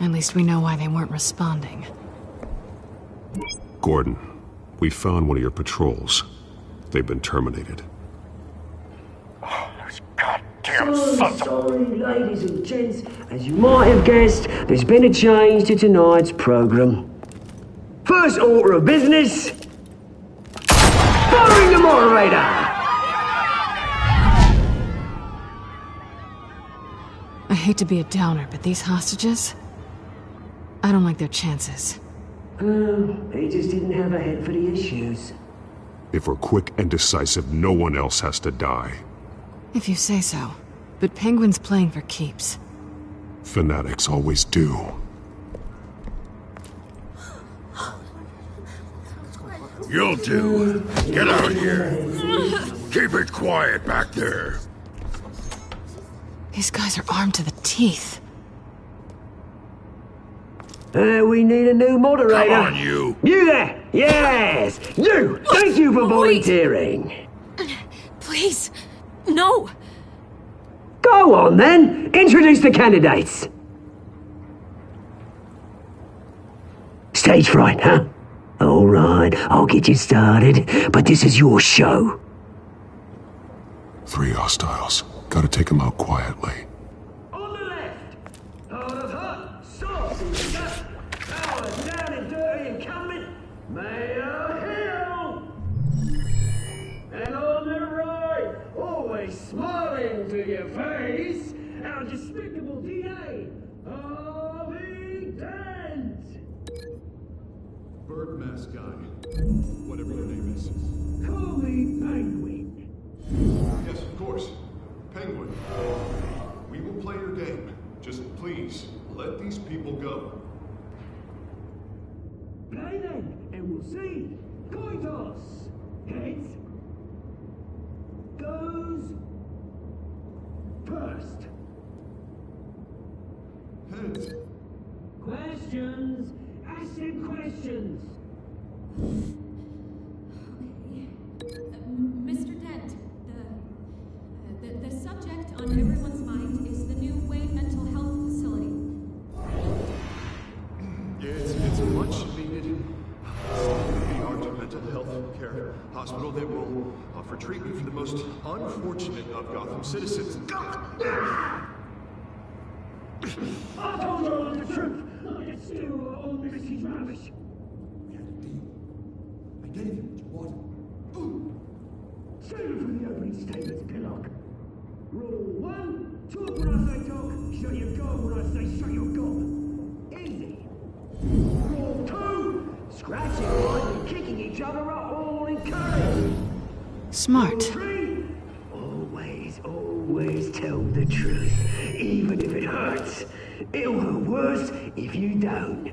At least we know why they weren't responding. Gordon, we found one of your patrols. They've been terminated. So sorry, ladies and gents. As you might have guessed, there's been a change to tonight's program. First order of business, firing the moderator! I hate to be a downer, but these hostages? I don't like their chances. They just didn't have a head for the issues. If we're quick and decisive, no one else has to die. If you say so. But Penguin's playing for keeps. Fanatics always do. You'll do. Get out here. Keep it quiet back there. These guys are armed to the teeth. We need a new moderator. Come on, you. You there! Yes! You! Thank you for volunteering. Please, no! Go on, then. Introduce the candidates. Stage fright, huh? All right, I'll get you started, but this is your show. 3 hostiles. Gotta take them out quietly. On the left, part of hot, saucy, gut, power down and dirty incumbent, Mayor Hill. And on the right, oh, our despicable DA, Harvey Dent! Bird mask guy. Whatever your name is. Call me Penguin. Yes, of course. Penguin. We will play your game. Just please, let these people go. Play then, and we'll see. Coin toss. Heads. Goes first. Heads. Questions. Ask them questions. Mr. Dent, the subject on everyone's mind is the new Wayne Mental Health Facility. It's a much needed state-of-the-art mental health care hospital that will offer treatment for the most unfortunate of Gotham citizens. I told you all the truth. It's still all Mrs. Rubbish. I gave you what you wanted. Save it for the opening statements, Pillock. Rule 1, talk when I say talk, shut your gob when I say shut your gob. Easy. Rule 2, scratching and kicking each other are all encouraged. Smart. Rule 3, always tell the truth, even if it hurts. It'll hurt worse if you don't.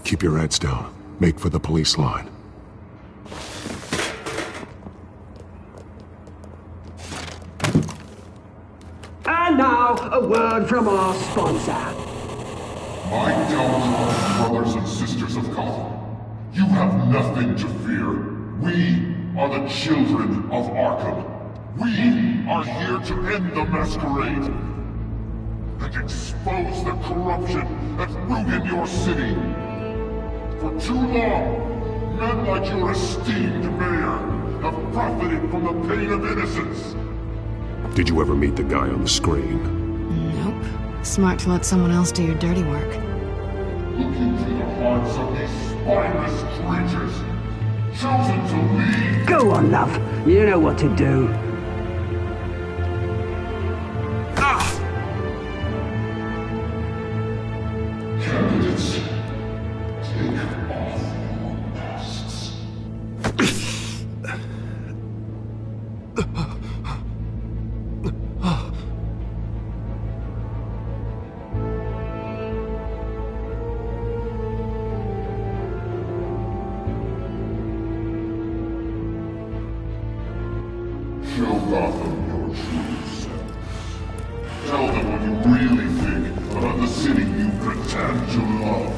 Keep your heads down. Make for the police line. And now, a word from our sponsor. My downtrodden brothers and sisters of Gotham, you have nothing to fear. We are the children of Arkham. We are here to end the masquerade and expose the corruption that rooted your city. For too long, men like your esteemed mayor have profited from the pain of innocence. Did you ever meet the guy on the screen? Nope. Smart to let someone else do your dirty work. Look into the hearts of these spineless creatures, chosen to lead. Go on, love. You know what to do. Candidates, take off your masks. Show Gotham your true self. Tell them what you really think about the city you pretend to love.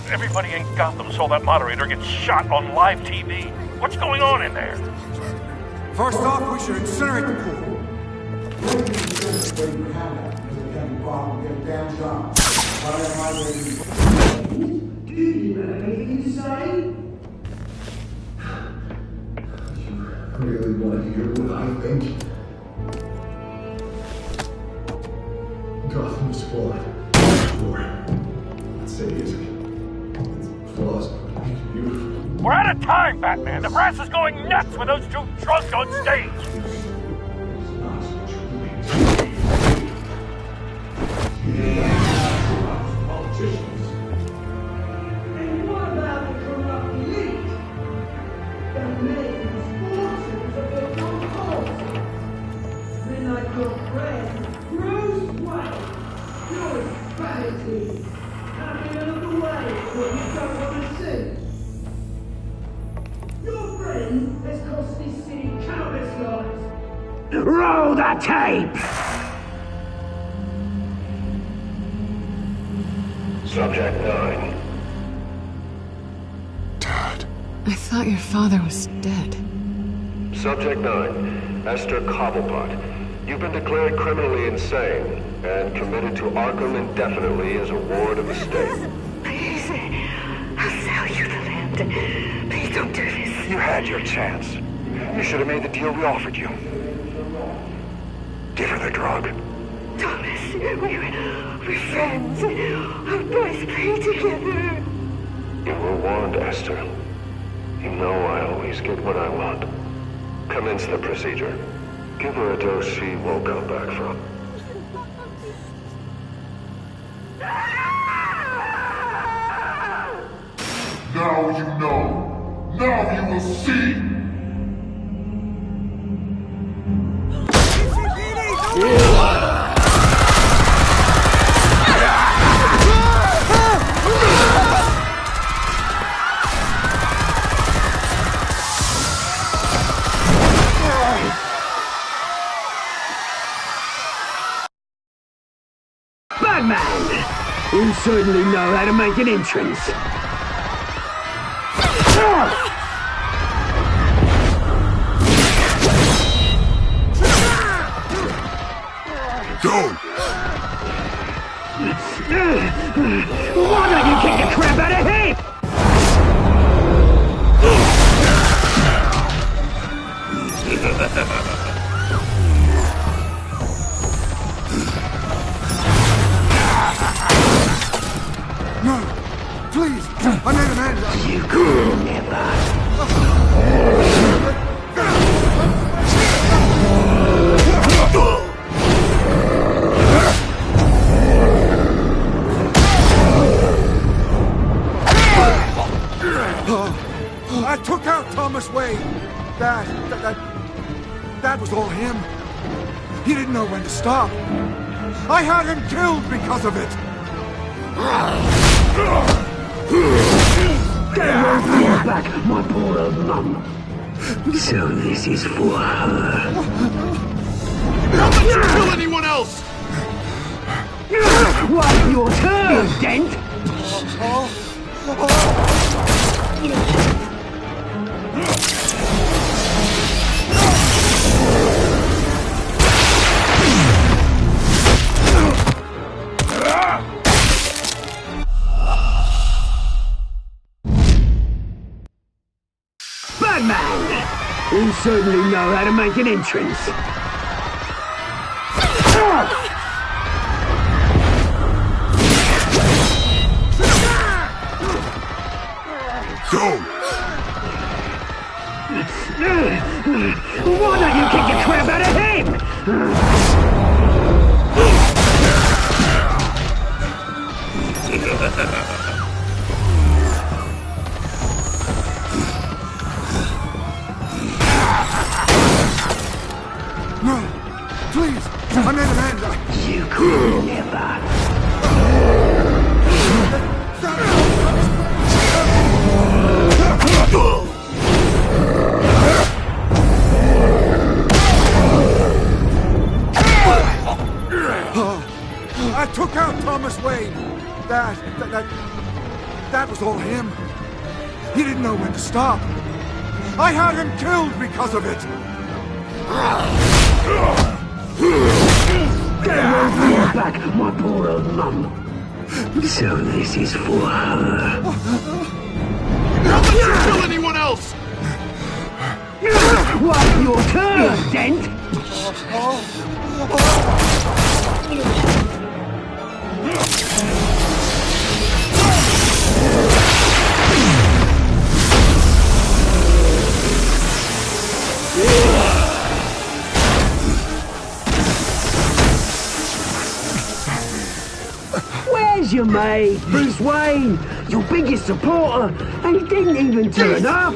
Everybody in Gotham saw that moderator get shot on live TV. What's going on in there? First off, we should incinerate the pool. Do you have anything to say? Really want to hear what I think? Gotham's flawed. Sure. Let's say it isn't. Its flaws make it beautiful. We're out of time, Batman. The press is going nuts with those two drunks on stage. Politicians. And what about the corrupt elite? That make fortunes of their own cause. Men like your friend, Bruce Wayne. Your vanity. Having another way what you don't want to see. Your friend has cost this city countless lives. Roll the tape! Subject 9. I thought your father was dead. Subject 9, Esther Cobblepot. You've been declared criminally insane and committed to Arkham indefinitely as a ward of the state. Please, I'll sell you the land. Please don't do this. You had your chance. You should have made the deal we offered you. Give her the drug. Thomas, we're friends. Our boys play together. You were warned, Esther. You know I always get what I want. Commence the procedure. Give her a dose she won't come back from. Now you know. Now you will see. Batman! You certainly know how to make an entrance. Go! Why don't you kick the crap out of him? No! Please! I made Amanda! You could never. I took out Thomas Wayne. That was all him. He didn't know when to stop. I had him killed because of it. Get away from your back, my poor old mum. So this is for her. Don't let you kill anyone else! What's your turn, Dent? Batman! You certainly know how to make an entrance. Go! Why don't you kick the crap out of him? No! Please! I made Amanda! You could never. I took out Thomas Wayne. That was all him. He didn't know when to stop. I had him killed because of it. Get away from your back, my poor old mum. So this is for her. Don't let you kill anyone else! What's your turn, Dent? Where's your mate, Bruce Wayne? Your biggest supporter, and he didn't even turn up.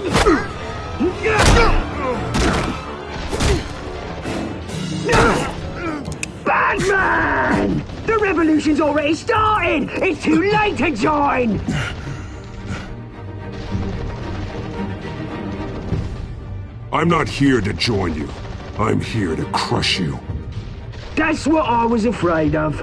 Batman! The revolution's already started! It's too late to join! I'm not here to join you. I'm here to crush you. That's what I was afraid of.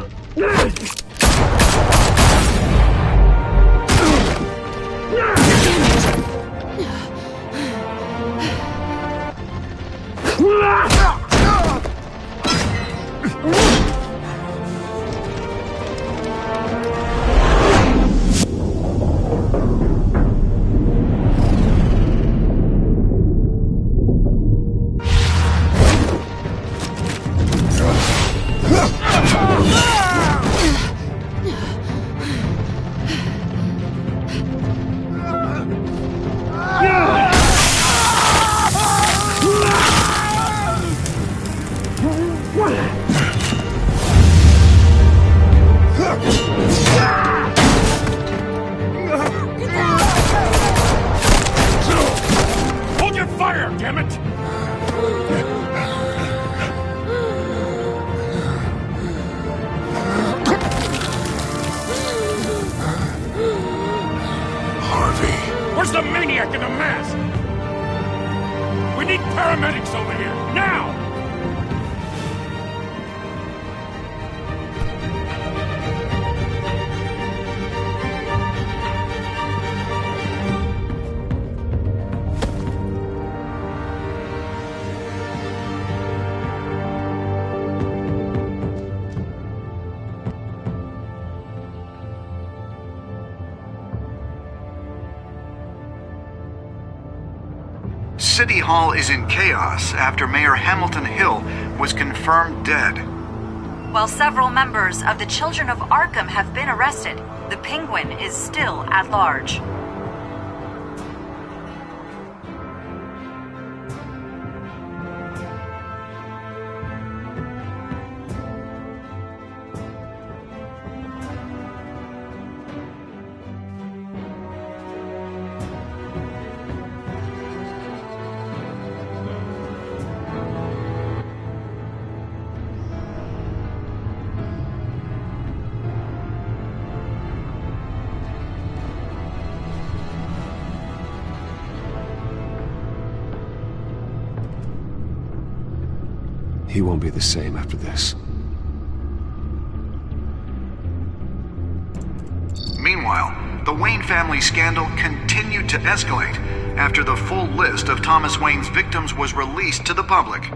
Hold your fire, damn it! Harvey. Where's the maniac in the mask? We need paramedics over here, now! City Hall is in chaos after Mayor Hamilton Hill was confirmed dead. While several members of the Children of Arkham have been arrested, the Penguin is still at large. He won't be the same after this. Meanwhile, the Wayne family scandal continued to escalate after the full list of Thomas Wayne's victims was released to the public.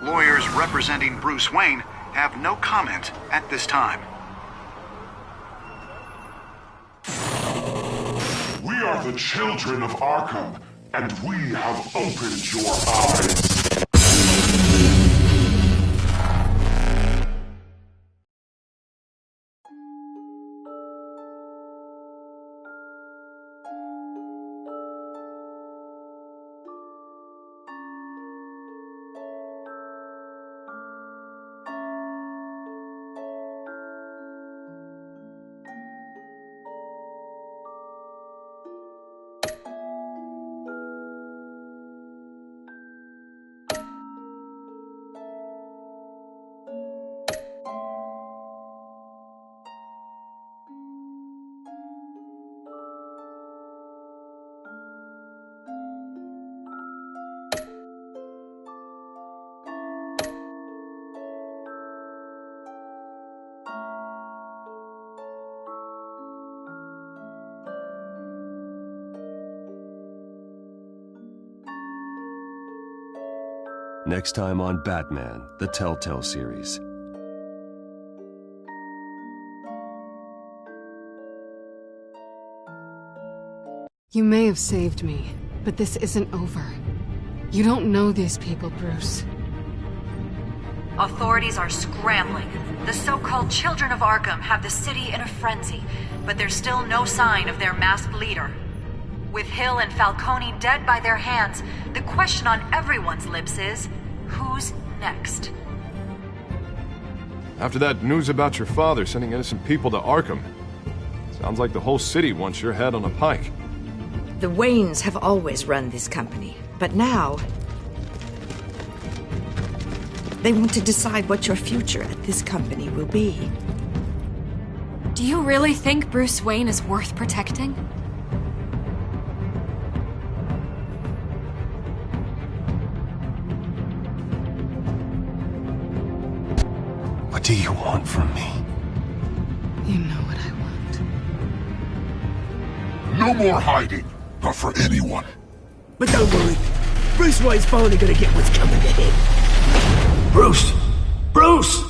Lawyers representing Bruce Wayne have no comment at this time. We are the Children of Arkham, and we have opened your eyes. Next time on Batman, the Telltale series. You may have saved me, but this isn't over. You don't know these people, Bruce. Authorities are scrambling. The so-called Children of Arkham have the city in a frenzy, but there's still no sign of their masked leader. With Hill and Falcone dead by their hands, the question on everyone's lips is, who's next? After that news about your father sending innocent people to Arkham, sounds like the whole city wants your head on a pike. The Waynes have always run this company, but now they want to decide what your future at this company will be. Do you really think Bruce Wayne is worth protecting? What do you want from me? You know what I want. No more hiding, not for anyone. But don't worry, Bruce Wayne's finally gonna get what's coming to him. Bruce! Bruce!